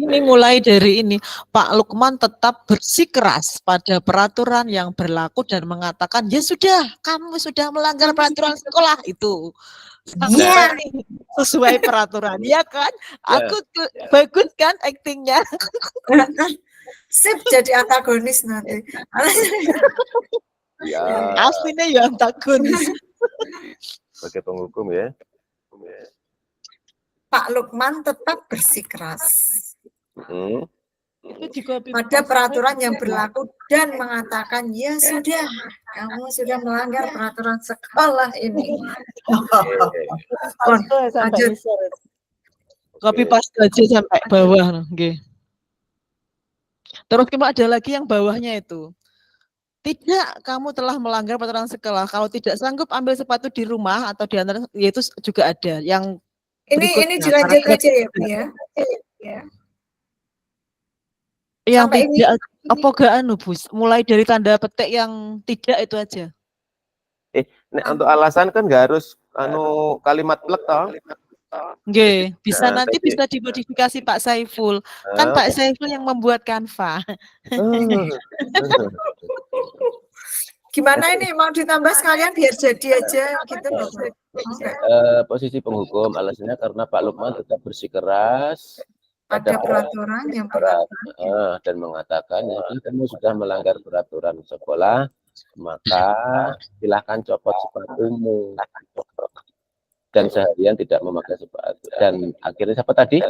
Ini mulai dari ini, Pak Lukman tetap bersikeras pada peraturan yang berlaku dan mengatakan, ya sudah, kamu sudah melanggar peraturan sekolah itu. Sesuai peraturan, ya kan? Aku bagus kan aktingnya. Sip, jadi antagonis nanti. Aslinya ya antagonis. Sebagai penghukum ya. Pak Lukman tetap bersikeras. Itu juga pada peraturan yang berlaku dan mengatakan ya sudah, kamu sudah melanggar peraturan sekolah ini. sampai lanjut. ngisor. Copy paste aja sampai bawah, nggih. Terus cuma ada lagi yang bawahnya itu. Tidak, kamu telah melanggar peraturan sekolah. Kalau tidak sanggup ambil sepatu di rumah atau di antara, ya itu juga ada. Yang Ini dilanjut aja ya, Bu ya. Yang Sampai tidak, apa gak anu Bu? Mulai dari tanda petik yang tidak itu aja. Untuk alasan kan nggak harus kalimat plek toh. Nggih, bisa Nah, nanti tadi. bisa dimodifikasi Pak Saiful. Kan Pak Saiful yang membuat Canva. Gimana ini mau ditambah sekalian biar jadi aja gitu loh. Posisi penghukum alasannya karena Pak Lukman tetap bersikeras pada peraturan yang berlaku dan mengatakan ya, kamu sudah melanggar peraturan sekolah, maka silahkan copot sepatumu. Dan seharian tidak memakai sepatu. Dan akhirnya siapa tadi?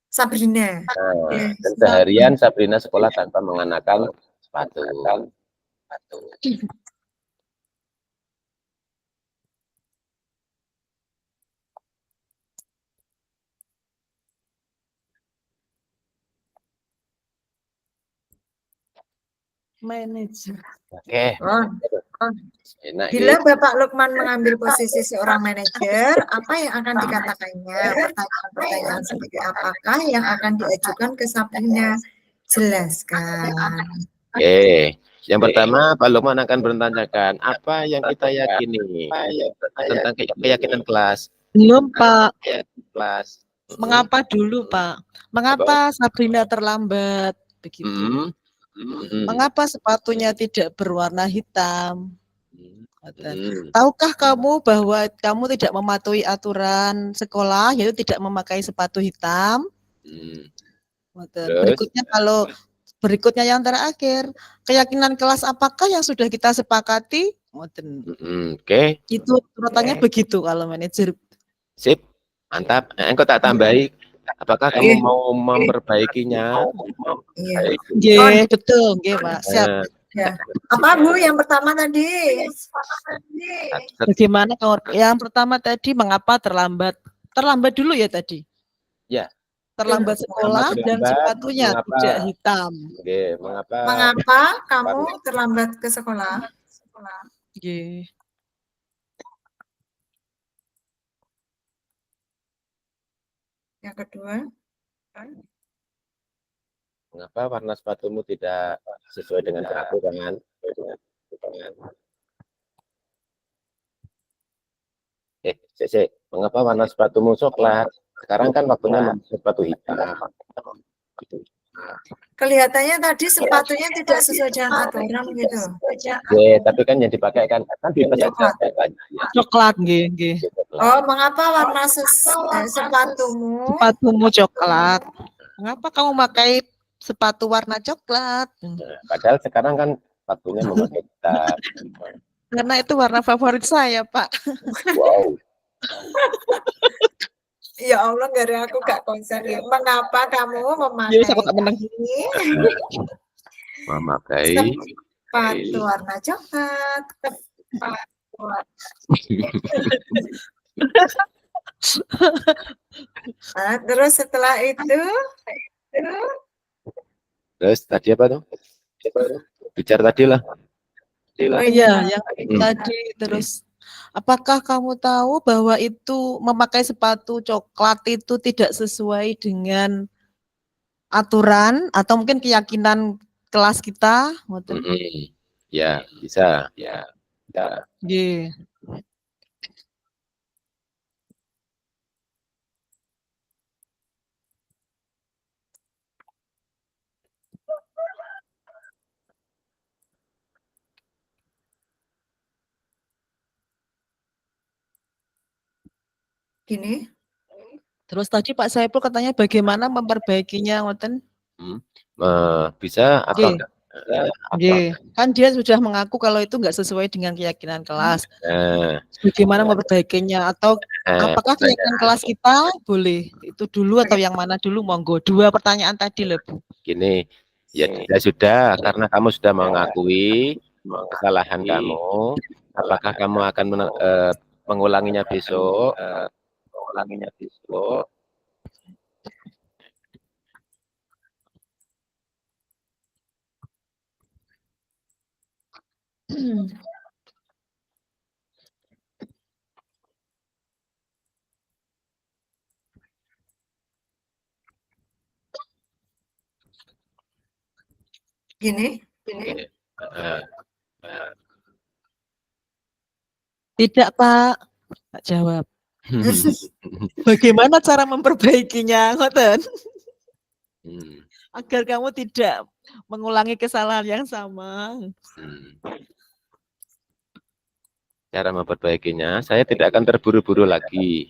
Sabrina. Dan seharian Sabrina sekolah tanpa mengenakan sepatu. Manajer. Oke. Enak, bila Bapak Lukman mengambil posisi seorang manajer, apa yang akan dikatakannya? Pertanyaan-pertanyaan seperti apakah yang akan diajukan ke Sabrina? Jelaskan. Oke. Yang pertama, Pak Lukman akan bertanyakan apa yang kita yakini tentang keyakinan kelas. Belum Pak. Kelas. Mengapa dulu Pak? Mengapa Sabrina terlambat? Begitu. Mengapa sepatunya tidak berwarna hitam? Tahukah kamu bahwa kamu tidak mematuhi aturan sekolah, yaitu tidak memakai sepatu hitam? Berikutnya yang terakhir, keyakinan kelas apakah yang sudah kita sepakati? Oke. Itu urutannya begitu kalau manajer. Sip, mantap. Engkau tak tambahi. Apakah kamu mau memperbaikinya? Iya, betul, nggih, Pak. Siap. Ya. Apa Bu yang pertama tadi? Bagaimana yang pertama tadi mengapa terlambat? Terlambat dulu ya tadi. Ya. Terlambat sekolah dan sepatunya tidak hitam. Oke, mengapa kamu terlambat ke sekolah? Oke. Yang kedua, mengapa warna sepatumu tidak sesuai dengan peraturan? Mengapa warna sepatumu coklat? Sekarang kan waktunya memakai sepatu hitam. Kelihatannya tadi sepatunya tidak sesuai dengan aturan gitu. Oke, tapi kan yang dipakai kan Coklat, nggih. Oh, mengapa warna sepatumu? Sepatumu coklat. Mengapa kamu pakai sepatu warna coklat? Padahal sekarang kan sepatunya memakai hitam. Karena itu warna favorit saya, Pak. Wow. Ya Allah, gara aku gak konsen ya. Mengapa kamu memakai sepatu warna coklat? Terus setelah itu, terus tadi apa tuh? Bicara tadi lah. Oh iya, yang tadi terus. Apakah kamu tahu bahwa itu memakai sepatu coklat itu tidak sesuai dengan aturan atau mungkin keyakinan kelas kita? Ya, bisa. Ya. Yeah. Gini. Terus tadi Pak Saiful katanya bagaimana memperbaikinya, ngoten? Bisa apa? Nggih, kan dia sudah mengaku kalau itu nggak sesuai dengan keyakinan kelas. Nah, Bagaimana memperbaikinya atau apakah keyakinan kelas kita boleh itu dulu atau yang mana dulu? Monggo. 2 pertanyaan tadi loh, Bu. gini, ya sudah, karena kamu sudah mengakui kesalahan kamu, apakah kamu akan mengulanginya besok? Gini, Nah, Tidak, Pak. Tak jawab. Bagaimana cara memperbaikinya, ngoten? Agar kamu tidak mengulangi kesalahan yang sama. Cara memperbaikinya, saya tidak akan terburu-buru lagi.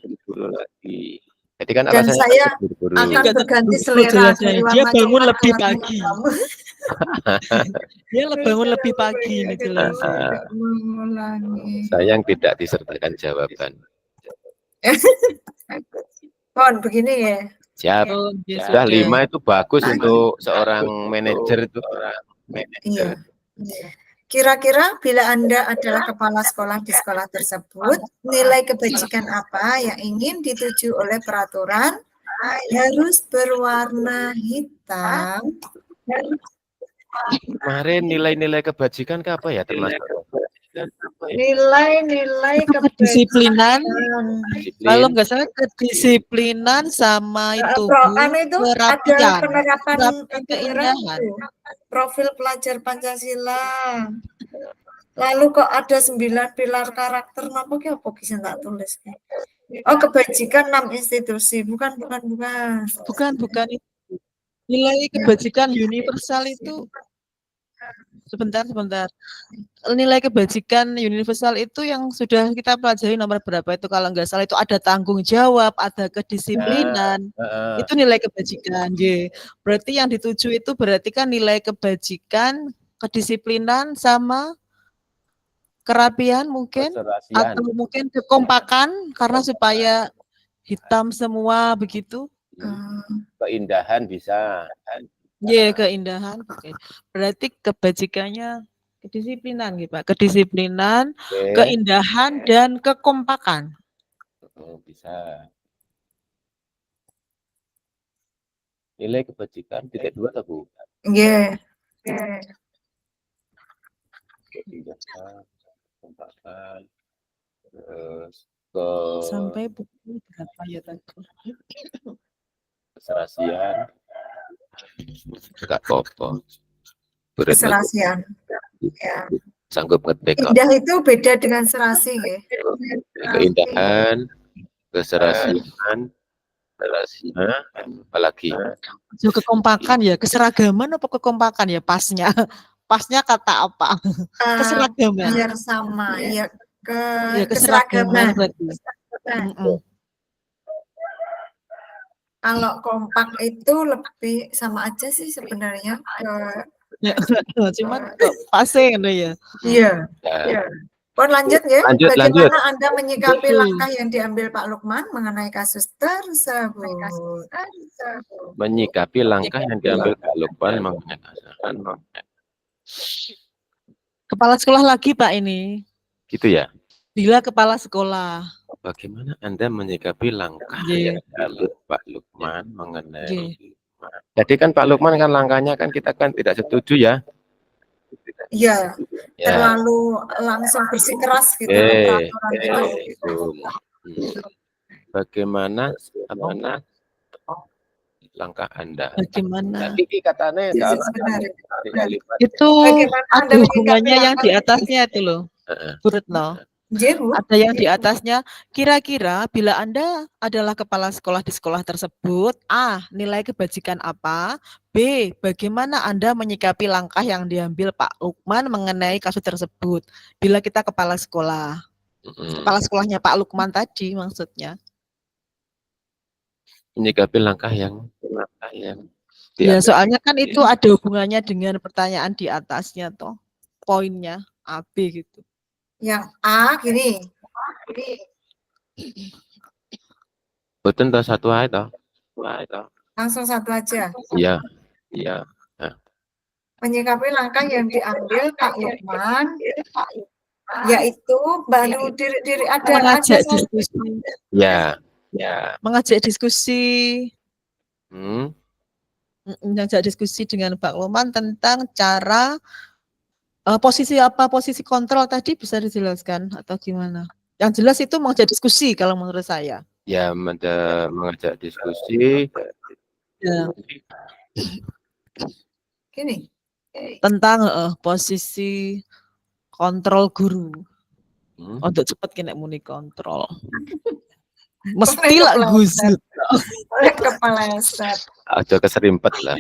Jadi kan dan alasannya saya terburu-buru. akan berganti Betul, selera jelas, dari dia warna bangun coklat lebih ke warna pagi. hitam. Dia bangun lebih pagi ini jelas. Mengulangi. Sayang tidak disertakan jawaban. Pohon begini ya. Siap. Oh, ya Sudah sudah. 5 itu bagus untuk seorang manajer itu. Iya. Kira-kira bila Anda adalah kepala sekolah di sekolah tersebut, nilai kebajikan apa yang ingin dituju oleh peraturan harus berwarna hitam? Kemarin nilai-nilai kebajikan ke apa ya termasuk? Nilai-nilai Kedisiplinan, kalau Disiplin. nggak salah kedisiplinan sama itu, Bu, itu ada kerapian, penerapan keindahan. profil pelajar Pancasila. Lalu kok ada 9 pilar karakter, napa ki apa bisa tak tulis? Oh, kebajikan 6 institusi, bukan. Bukan itu. Nilai kebajikan universal itu sebentar. Nilai kebajikan universal itu yang sudah kita pelajari nomor berapa itu kalau nggak salah itu ada tanggung jawab, ada kedisiplinan. Itu nilai kebajikan. Berarti yang dituju itu berarti kan nilai kebajikan, kedisiplinan sama kerapian mungkin atau mungkin kekompakan karena supaya hitam semua begitu. Keindahan bisa. Keindahan. Oke. Berarti kebajikannya kedisiplinan gitu, Pak. Kedisiplinan, keindahan dan kekompakan. Bisa. Nilai kebajikan 3.2 tak, Bu? Iya. Keindahan, kekompakan, terus sampai buku berapa ya tadi? keserasian. Enggak apa-apa. Keserasian. Ya. Sanggup ngetik. Indah itu beda dengan serasi, ya. Keindahan, keserasian, apalagi Kekompakan ya, keseragaman apa kekompakan ya pasnya? Pasnya kata apa? Keseragaman. Biar sama, ya keseragaman berarti. Kalau kompak itu lebih sama aja sih sebenarnya. Cuman kok pase gitu ya. Iya. Lanjut ya. Lanjut. Bagaimana Anda menyikapi langkah yang diambil Pak Lukman mengenai kasus tersebut? Menyikapi langkah yang diambil Pak Lukman mengenai kasus. Kepala sekolah lagi Pak ini. Gitu ya. Bila kepala sekolah. Bagaimana Anda menyikapi langkah yang diambil Pak Lukman mengenai? Jadi kan Pak Lukman kan langkahnya kan kita kan tidak setuju ya. Iya, terlalu langsung bersikeras gitu peraturan itu. Bagaimana langkah Anda? Bagaimana? Tapi katanya itu ada hubungannya yang di atasnya itu loh, Bu Retno. Ada yang di atasnya, kira-kira bila Anda adalah kepala sekolah di sekolah tersebut, A, nilai kebajikan apa? B, bagaimana Anda menyikapi langkah yang diambil Pak Lukman mengenai kasus tersebut? Bila kita kepala sekolah. Kepala sekolahnya Pak Lukman tadi maksudnya. Menyikapi langkah yang Ya, diambil. soalnya kan itu ada hubungannya dengan pertanyaan di atasnya toh. Poinnya A, B gitu. Yang A gini, Betul toh satu aja toh. langsung satu aja. Iya. Iya. Menyikapi langkah yang diambil Pak Lukman, yaitu baru diri ada Mengajak saya. diskusi. Ya. Mengajak diskusi. Hmm. Mengajak diskusi dengan Pak Loman tentang cara posisi kontrol tadi bisa dijelaskan atau gimana? Yang jelas itu mengajak diskusi kalau menurut saya. Ya, mengajak diskusi Ya, Gini, tentang posisi kontrol guru. Hmm. Untuk cepat kena muni kontrol. Mestilah gusut. kepeleset. Aja keserimpet lah.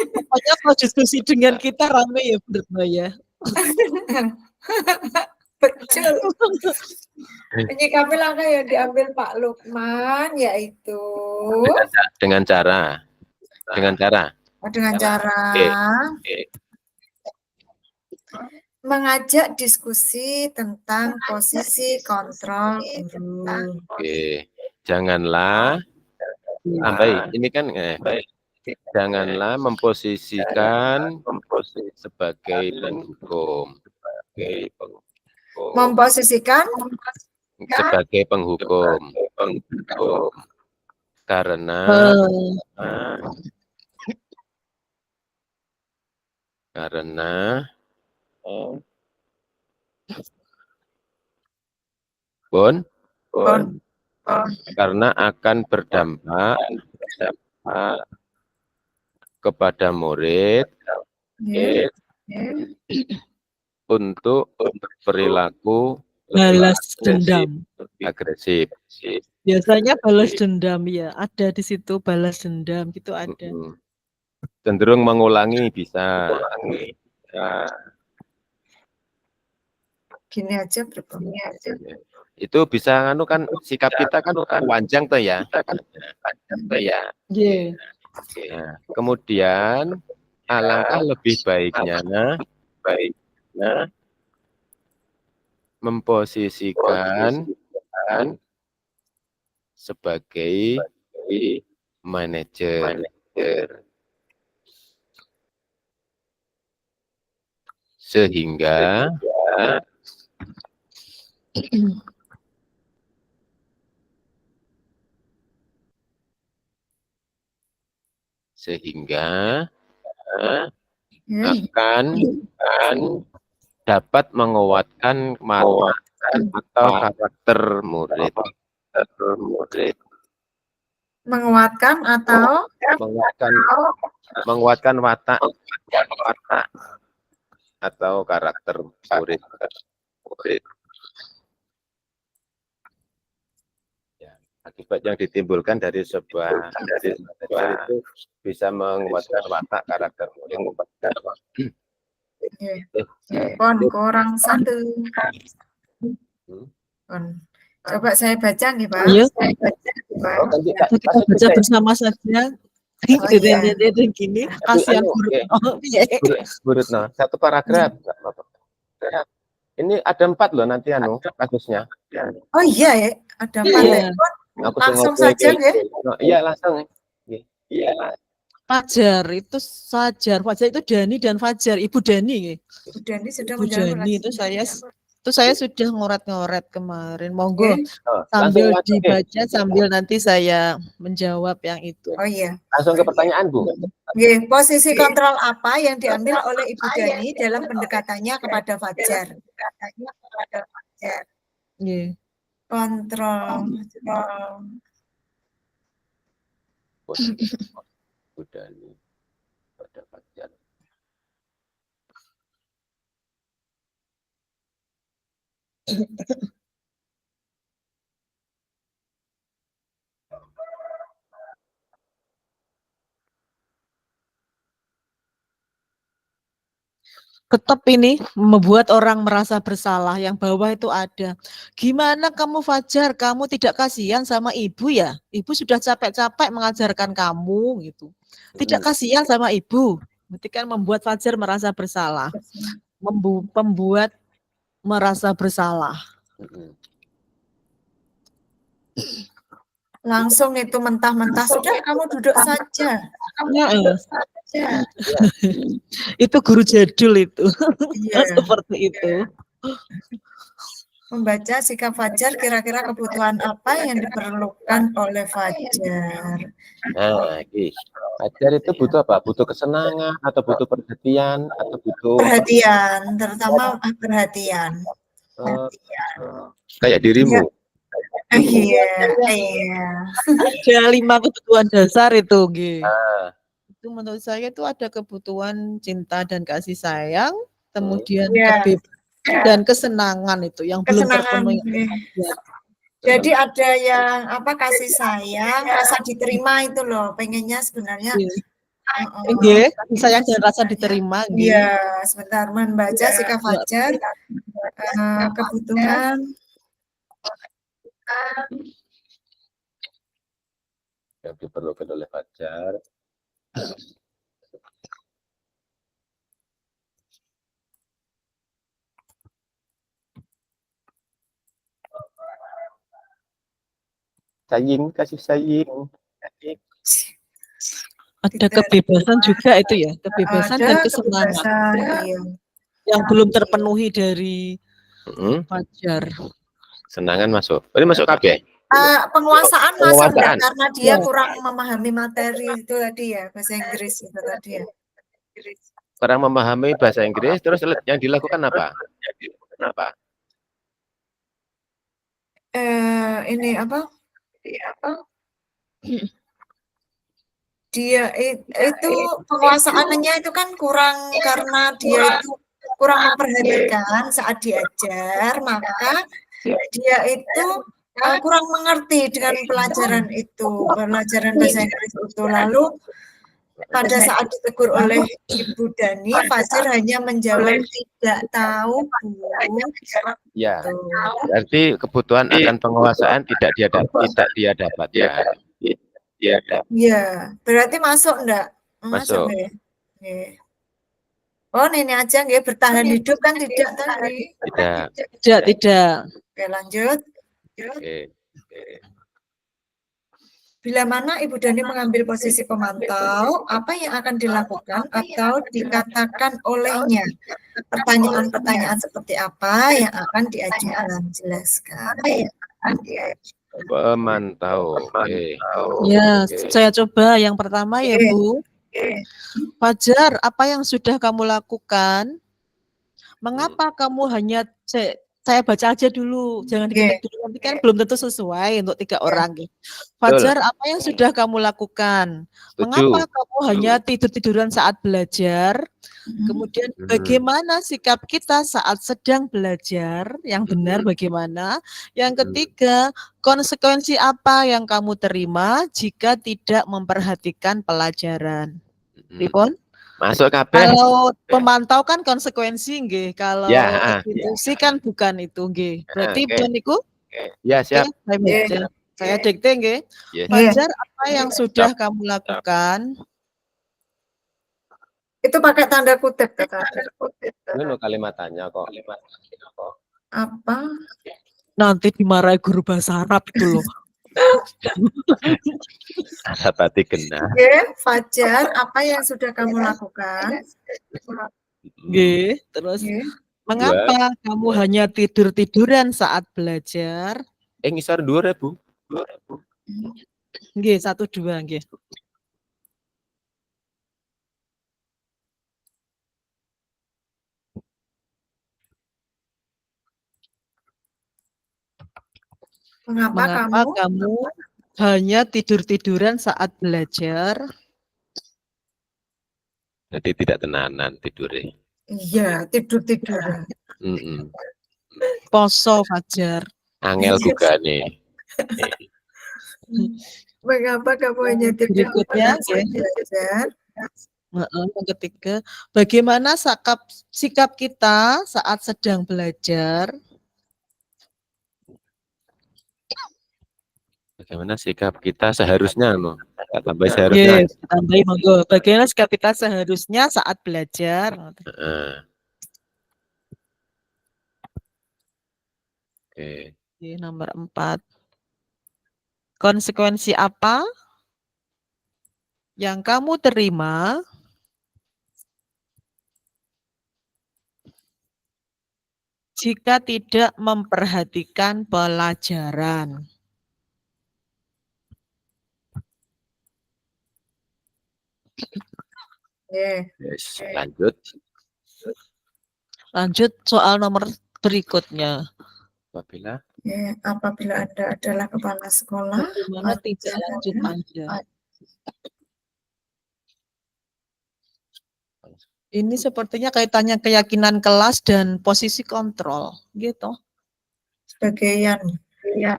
Pokoknya kalau diskusi dengan kita rame ya bener ya. Betul. Menyikapi langkah yang diambil Pak Lukman yaitu Dengan cara mengajak diskusi tentang posisi kontrol guru. Oke. Janganlah tambah ini kan janganlah memposisikan sebagai penghukum. Memposisikan Sebagai penghukum. Karena karena akan berdampak kepada murid untuk perilaku balas dendam. agresif. Biasanya balas dendam ya, ada di situ balas dendam gitu ada. Cenderung mengulangi bisa. Gini aja berbunyi. Itu bisa kan sikap kita kan panjang tuh ya. Yeah. Nah, kemudian alangkah lebih baiknya memposisikan sebagai manajer. Sehingga akan dapat menguatkan watak atau karakter murid. Menguatkan atau menguatkan watak atau karakter murid. Ya, akibat yang ditimbulkan dari sebuah itu bisa menguatkan watak karakter murid. kurang satu. Coba saya baca nih Pak. Iya. Kita baca bersama saja. Gini, kasihan guru. Bu Retno, satu paragraf. Ini ada 4 loh nanti kasusnya. Oh iya ya, ada 4 ya. Langsung saja ya. Iya langsung. Iya. Fajar itu itu Dani dan Fajar, Ibu Dani. Ibu Dani sudah menjawab. Itu saya sudah ngoret-ngoret kemarin. Monggo sambil dibaca sambil nanti saya menjawab yang itu. Oh iya. Langsung ke pertanyaan Bu. Posisi kontrol apa yang diambil oleh Ibu Dani dalam pendekatannya kepada Fajar? Kontrol. Bu Dani pada Fajar. tetap ini membuat orang merasa bersalah. Yang bawah itu ada, gimana kamu Fajar, kamu tidak kasihan sama ibu ya? Ibu sudah capek-capek mengajarkan kamu gitu. Tidak kasihan sama ibu. Berarti kan membuat Fajar merasa bersalah. Membuat merasa bersalah. Langsung itu mentah-mentah, sudah kamu duduk saja. Itu guru jadul itu. Iya. Seperti itu. Membaca sikap Fajar, kira-kira kebutuhan apa yang diperlukan oleh Fajar. Nah, Fajar itu butuh apa? Butuh kesenangan, atau butuh perhatian, atau butuh perhatian, terutama perhatian. Kayak dirimu. Iya. Ada 5 kebutuhan dasar itu, G. Ah. Itu menurut saya itu ada kebutuhan cinta dan kasih sayang, kemudian Iya. kebebasan dan kesenangan itu yang belum terpenuhi. Jadi ada yang apa, kasih sayang, rasa diterima itu loh, pengennya sebenarnya. Nggih, kasih sayang dan rasa diterima. Iya, sebentar, membaca sikap Fajar, kebutuhan yang diperlukan oleh Fajar. Sayang, kasih sayang. Ada kebebasan juga itu ya, kebebasan dan kesenangan. Iya. Yang belum terpenuhi dari Fajar. Senangan masuk. Ini masuk KB? Penguasaan masuk enggak, karena dia Ya. kurang memahami materi itu tadi ya, bahasa Inggris itu tadi ya. Kurang memahami bahasa Inggris, terus yang dilakukan apa? Ini apa? Dia itu penguasaannya itu kan kurang, karena dia itu kurang memperhatikan saat diajar, maka dia itu kurang mengerti dengan pelajaran itu, pelajaran bahasa Inggris itu. Lalu pada saat ditegur oleh Ibu Dani, Fajar hanya menjawab tidak tahu, Bu. Ya, berarti kebutuhan akan penguasaan tidak dia dapat ya. Iya, berarti masuk enggak? Masuk. Oh, ini aja nggih, bertahan hidup kan tidak tadi? Tidak. Oke, lanjut. Bila mana Ibu Dani mengambil posisi pemantau, apa yang akan dilakukan atau dikatakan olehnya? Pertanyaan-pertanyaan seperti apa yang akan diajukan? Jelaskan. Pemantau. Ya, saya coba yang pertama ya, Bu. Fajar, apa yang sudah kamu lakukan? Mengapa kamu hanya saya baca aja dulu, jangan diketik dulu, nanti kan belum tentu sesuai untuk 3 orang. Fajar, apa yang sudah kamu lakukan? Mengapa kamu hanya tidur-tiduran saat belajar? Kemudian bagaimana sikap kita saat sedang belajar? Yang benar bagaimana? Yang ketiga, konsekuensi apa yang kamu terima jika tidak memperhatikan pelajaran? Ripon? Masuk KB. Kalau pemantau kan konsekuensi nggih, kalau institusi kan bukan itu nggih. Berarti pun niku? Ya, siap. Saya dikte nggih. Fajar, apa yang sudah kamu lakukan? Itu pakai tanda kutip, Kakak. Ini kalimatannya kok. Apa? Nanti dimarahi guru bahasa Arab itu loh. Arabati kena. Fajar, apa yang sudah kamu lakukan? Terus mengapa kamu hanya tidur-tiduran saat belajar? Ngisor 2.000. Nggih, 1 2 nggih. Mengapa kamu hanya tidur-tiduran saat belajar? Jadi tidak tenanan tidurnya. Iya, tidur-tiduran. Poso Fajar. Angel gugane. Mengapa kamu hanya tidur-tiduran saat belajar? Yang ketiga, bagaimana sikap kita saat sedang belajar? Bagaimana sikap kita seharusnya, no? Tambah seharusnya. Yes, tambahi monggo. Bagaimana sikap kita seharusnya saat belajar? Oke. Oke, nomor 4. Konsekuensi apa yang kamu terima jika tidak memperhatikan pelajaran? Yes, lanjut. Lanjut soal nomor berikutnya. Apabila Anda adalah kepala sekolah, Bagaimana tidak lanjut Anda? Ini sepertinya kaitannya keyakinan kelas dan posisi kontrol, gitu. Sebagai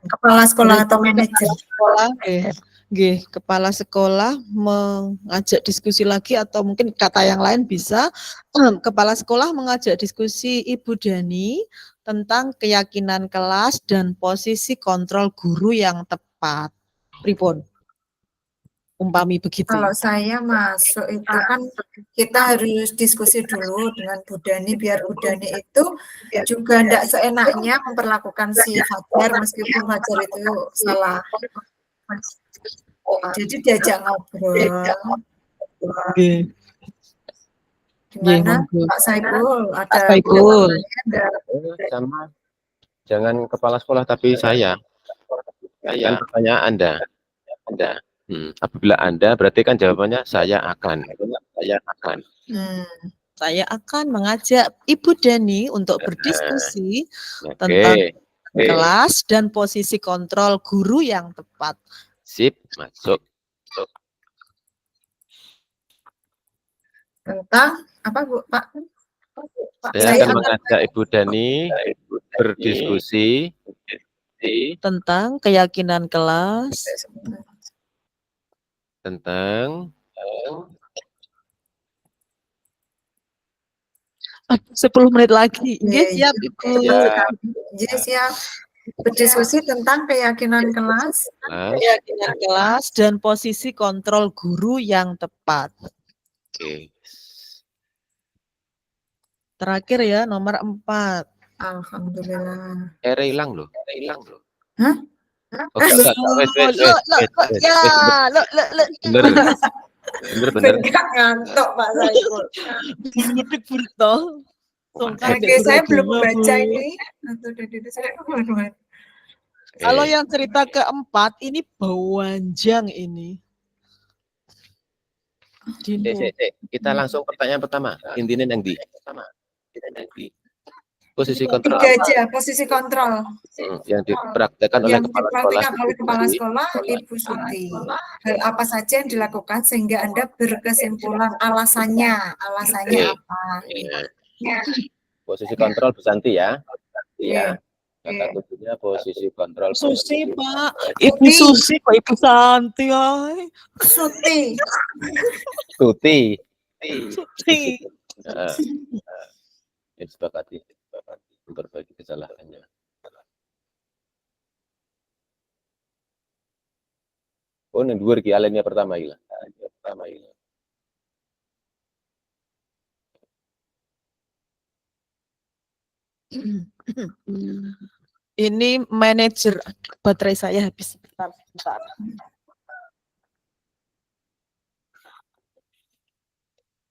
kepala sekolah atau manajer. Kepala sekolah mengajak diskusi lagi atau mungkin kata yang lain bisa kepala sekolah mengajak diskusi Ibu Dani tentang keyakinan kelas dan posisi kontrol guru yang tepat. Pripun? Umpami begitu. Kalau saya masuk itu kan kita harus diskusi dulu dengan Bu Dani biar Bu Dani itu juga tidak seenaknya memperlakukan si Fajar meskipun Fajar itu salah. Jadi diajak ngobrol. Gimana Pak Saiful? Ada Saiful. Sama. Jangan kepala sekolah tapi saya. Kan pertanyaan Anda. Apabila Anda berarti kan jawabannya saya akan. Saya akan mengajak Ibu Dani untuk berdiskusi tentang kelas dan posisi kontrol guru yang tepat. Sip, masuk. Tentang apa Bu, Pak? Saya akan mengajak Ibu Dani berdiskusi tentang keyakinan kelas, tentang 10 menit lagi. Siap Ibu. Jadi siap berdiskusi tentang keyakinan kelas dan posisi kontrol guru yang tepat. Oke. Terakhir ya, nomor 4. Alhamdulillah. Hilang loh. Hah? Bener. Ngantuk Pak Saiful. Oke, saya belum membaca ini. Kalau yang cerita keempat ini Bawanjang ini. Kita langsung pertanyaan pertama. Intinya yang di posisi kontrol. 3 aja, posisi kontrol. Yang dipraktekkan oleh kepala sekolah Ibu Suti. Hal apa saja yang dilakukan sehingga Anda berkesimpulan alasannya apa? Posisi kontrol Bu Santi ya. Iya. Kata kuncinya posisi kontrol. Susi Pak. Ibu Susi kok Ibu Santi ay. Tuti. Disepakati memperbaiki kesalahannya. Oh, ini dua ki alennya pertama gila. Ini manajer baterai saya habis bentar.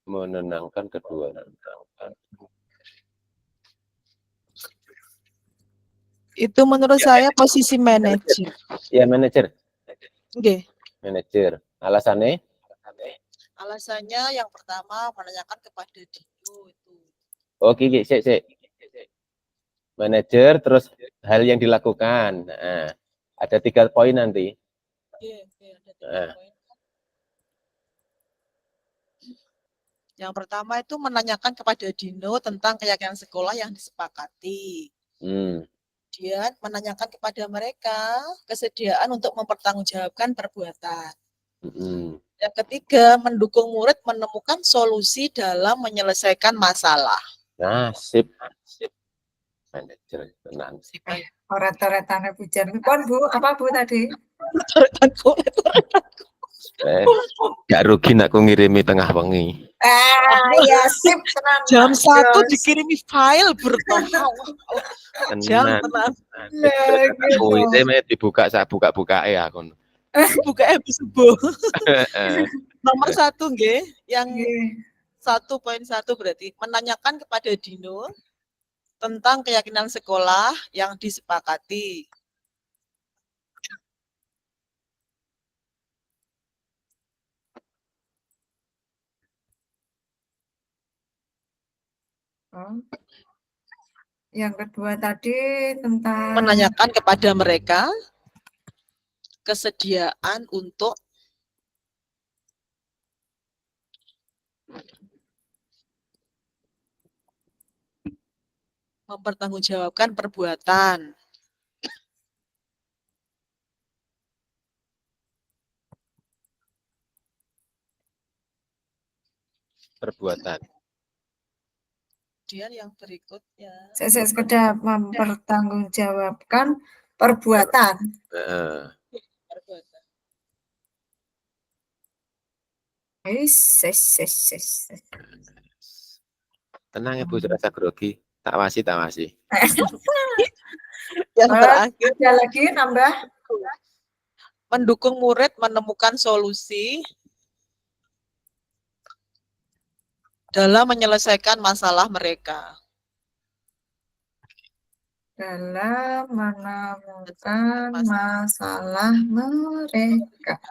Menenangkan kedua. Itu menurut saya posisi manajer. Ya, manajer. Oke. Manajer. Alasannya? Alasannya yang pertama menanyakan kepada Dino itu. Oke, sik. Manajer terus hal yang dilakukan. Nah, ada 3 poin nanti. Ada 3 poin. Yang pertama itu menanyakan kepada Dino tentang keyakinan sekolah yang disepakati. Kemudian menanyakan kepada mereka kesediaan untuk mempertanggungjawabkan perbuatan. Yang ketiga, mendukung murid menemukan solusi dalam menyelesaikan masalah. Nasib manajer tenang. Orat-oratannya pujian. Pon Bu, apa Bu tadi? Gak rugi aku ngirimi tengah wengi. Ya sip, tenang. Jam 1 Jos. dikirimi file bertahun. Jam tenang. Aku ini dibuka saya buka ya aku. Buka habis subuh. Nomor 1 nggih, yang 1.1 berarti menanyakan kepada Dino tentang keyakinan sekolah yang disepakati. Yang kedua tadi tentang Menanyakan kepada mereka kesediaan untuk mempertanggungjawabkan perbuatan. Perbuatan. Kemudian yang berikutnya. saya sekedar mempertanggungjawabkan perbuatan. Perbuatan. Tenang Ibu, rasa grogi. Tak wasi. Yang terakhir, ada lagi nambah. Mendukung murid menemukan solusi dalam menyelesaikan masalah mereka. Dalam menemukan masalah mereka.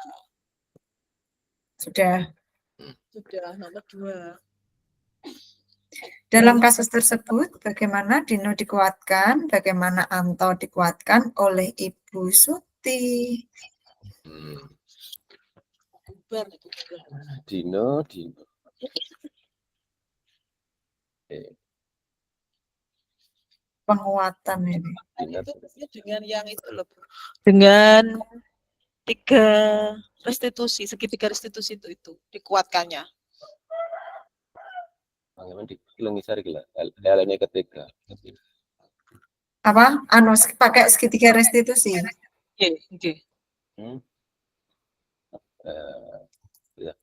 Sudah nomor 2. Dalam kasus tersebut, bagaimana Dino dikuatkan, bagaimana Anto dikuatkan oleh Ibu Suti. Dino. Penguatan ini. Itu dengan yang itu loh, dengan 3 restitusi, segitiga restitusi itu dikuatkannya. Bagaimana dilengisar gila? Halnya ketiga. Apa? Pakai segitiga restitusi. Oke. Ya.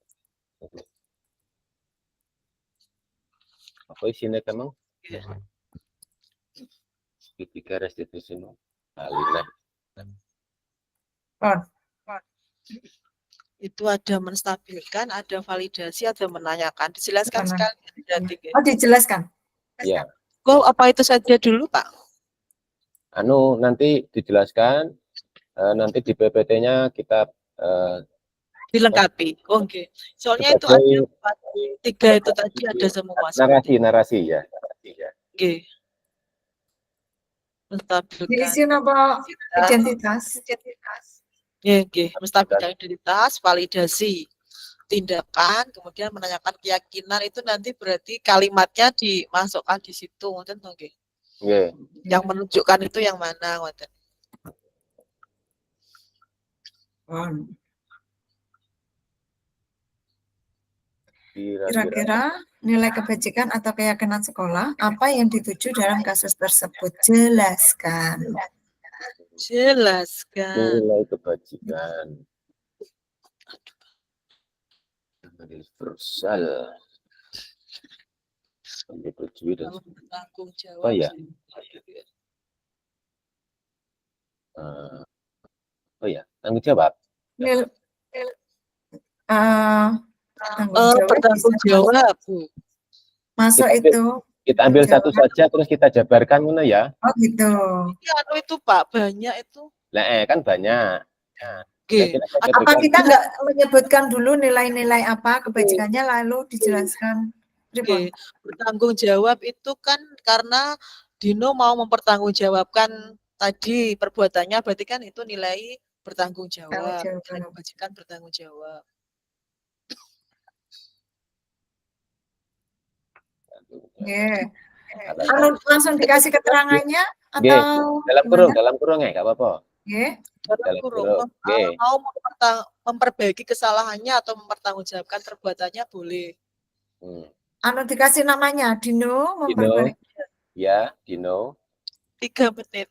Apa isinya kamu? Segitiga restitusi no. Alina. Itu ada menstabilkan, ada validasi, ada menanyakan. Dijelaskan sekali. Dijelaskan. Ya. Apa itu saja dulu, Pak? Nanti dijelaskan. Nanti di PPT-nya kita dilengkapi. Oke. Soalnya itu ada 3 itu tadi ada semua. Narasi ya. Oke. Menstabilkan. Diisi apa? Identitas. Oke. Menstabilkan identitas, validasi tindakan, kemudian menanyakan keyakinan, itu nanti berarti kalimatnya dimasukkan di situ, ngoten to nggih. Yang menunjukkan itu yang mana, ngoten. Kira-kira nilai kebajikan atau keyakinan sekolah apa yang dituju dalam kasus tersebut? Jelaskan. Nilai kebajikan. Universal. Disetujui dan bertanggung jawab. Oh ya. Tanggung jawab. Bertanggung jawab. Masuk itu. Kita ambil satu saja terus kita jabarkan mana ya? Oh gitu. Ya, itu Pak, banyak itu. Lah kan banyak. Apa kita nggak menyebutkan dulu nilai-nilai apa kebajikannya lalu dijelaskan? Oke. Bertanggung jawab itu kan karena Dino mau mempertanggungjawabkan tadi perbuatannya, berarti kan itu nilai bertanggung jawab. Nilai kebajikan bertanggung jawab. Langsung dikasih keterangannya atau dalam kurung ya, nggak apa-apa. Nggih. Dalam kurung Oke. mau memperbaiki kesalahannya atau mempertanggungjawabkan perbuatannya boleh. Anu dikasih namanya Dino memperbaiki. Ya, Dino. 3 menit.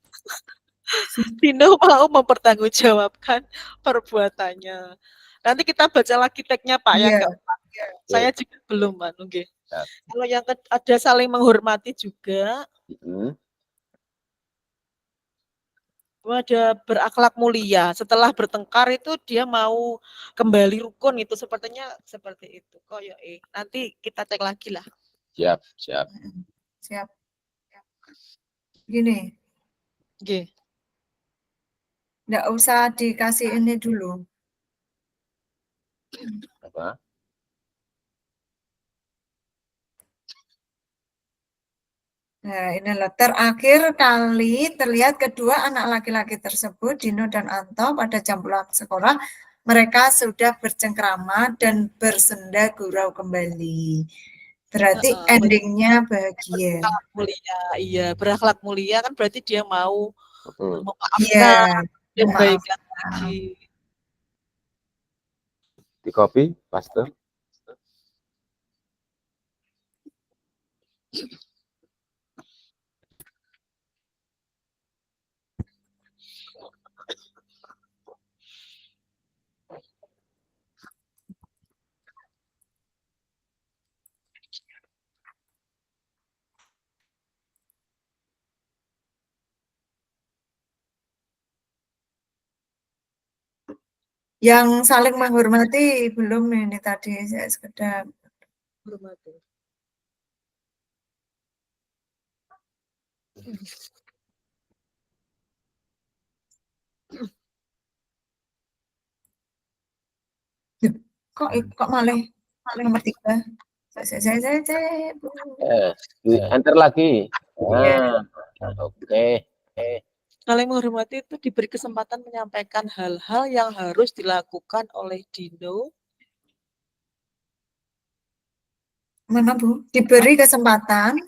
Dino mau mempertanggungjawabkan perbuatannya. Nanti kita baca lagi tagnya Pak yang Iya. keempat. Saya juga belum, anu nggih. Ya. Kalau yang ada saling menghormati juga. Ada berakhlak mulia. Setelah bertengkar itu dia mau kembali rukun itu sepertinya seperti itu. Koyo nanti kita cek lagi lah. Siap. Gini. Nggih. Nggak usah dikasih ini dulu. Apa? Nah, inilah terakhir kali terlihat kedua anak laki-laki tersebut, Dino dan Anto, pada jam pulang sekolah, mereka sudah bercengkrama dan bersenda gurau kembali. Berarti endingnya bahagia. Berakhlak mulia, iya. Berakhlak mulia kan berarti dia mau Iya, memaafkan dan baikkan lagi. Di copy, paste. Yang saling menghormati belum ini tadi, saya sekedar Hormati. Kok malah nomor 3? Saya Enter lagi. Oke. Saling menghormati itu diberi kesempatan menyampaikan hal-hal yang harus dilakukan oleh Dino. Mana Bu? Diberi kesempatan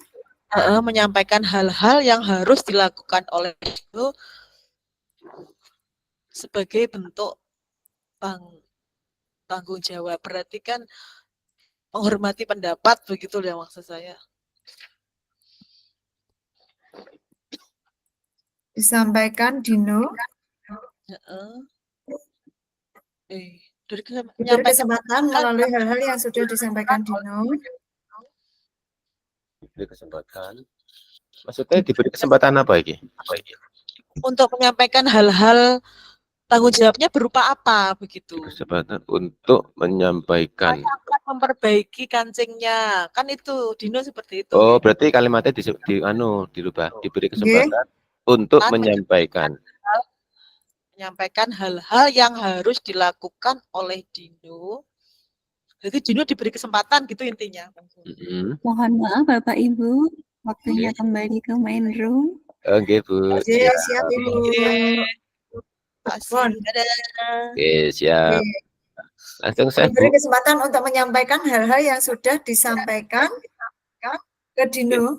menyampaikan hal-hal yang harus dilakukan oleh Dino sebagai bentuk tanggung jawab. Berarti kan menghormati pendapat, begitu ya maksud saya. Disampaikan Dino. Diberi kesempatan melalui hal-hal yang sudah disampaikan Dino. Diberi kesempatan. Maksudnya diberi kesempatan apa ini? Untuk menyampaikan hal-hal tanggung jawabnya berupa apa begitu? Kesempatan untuk menyampaikan. Saya akan memperbaiki kancingnya, kan itu Dino seperti itu. Oh, berarti kalimatnya dirubah. Diberi kesempatan untuk menyampaikan. Menyampaikan hal-hal yang harus dilakukan oleh Dino. Jadi Dino diberi kesempatan gitu intinya. Mohon maaf Bapak Ibu, waktunya kembali ke main room. Oke Bu. Siap Ibu. Oke, siap. Langsung saya diberi kesempatan untuk menyampaikan hal-hal yang sudah disampaikan ke Dino.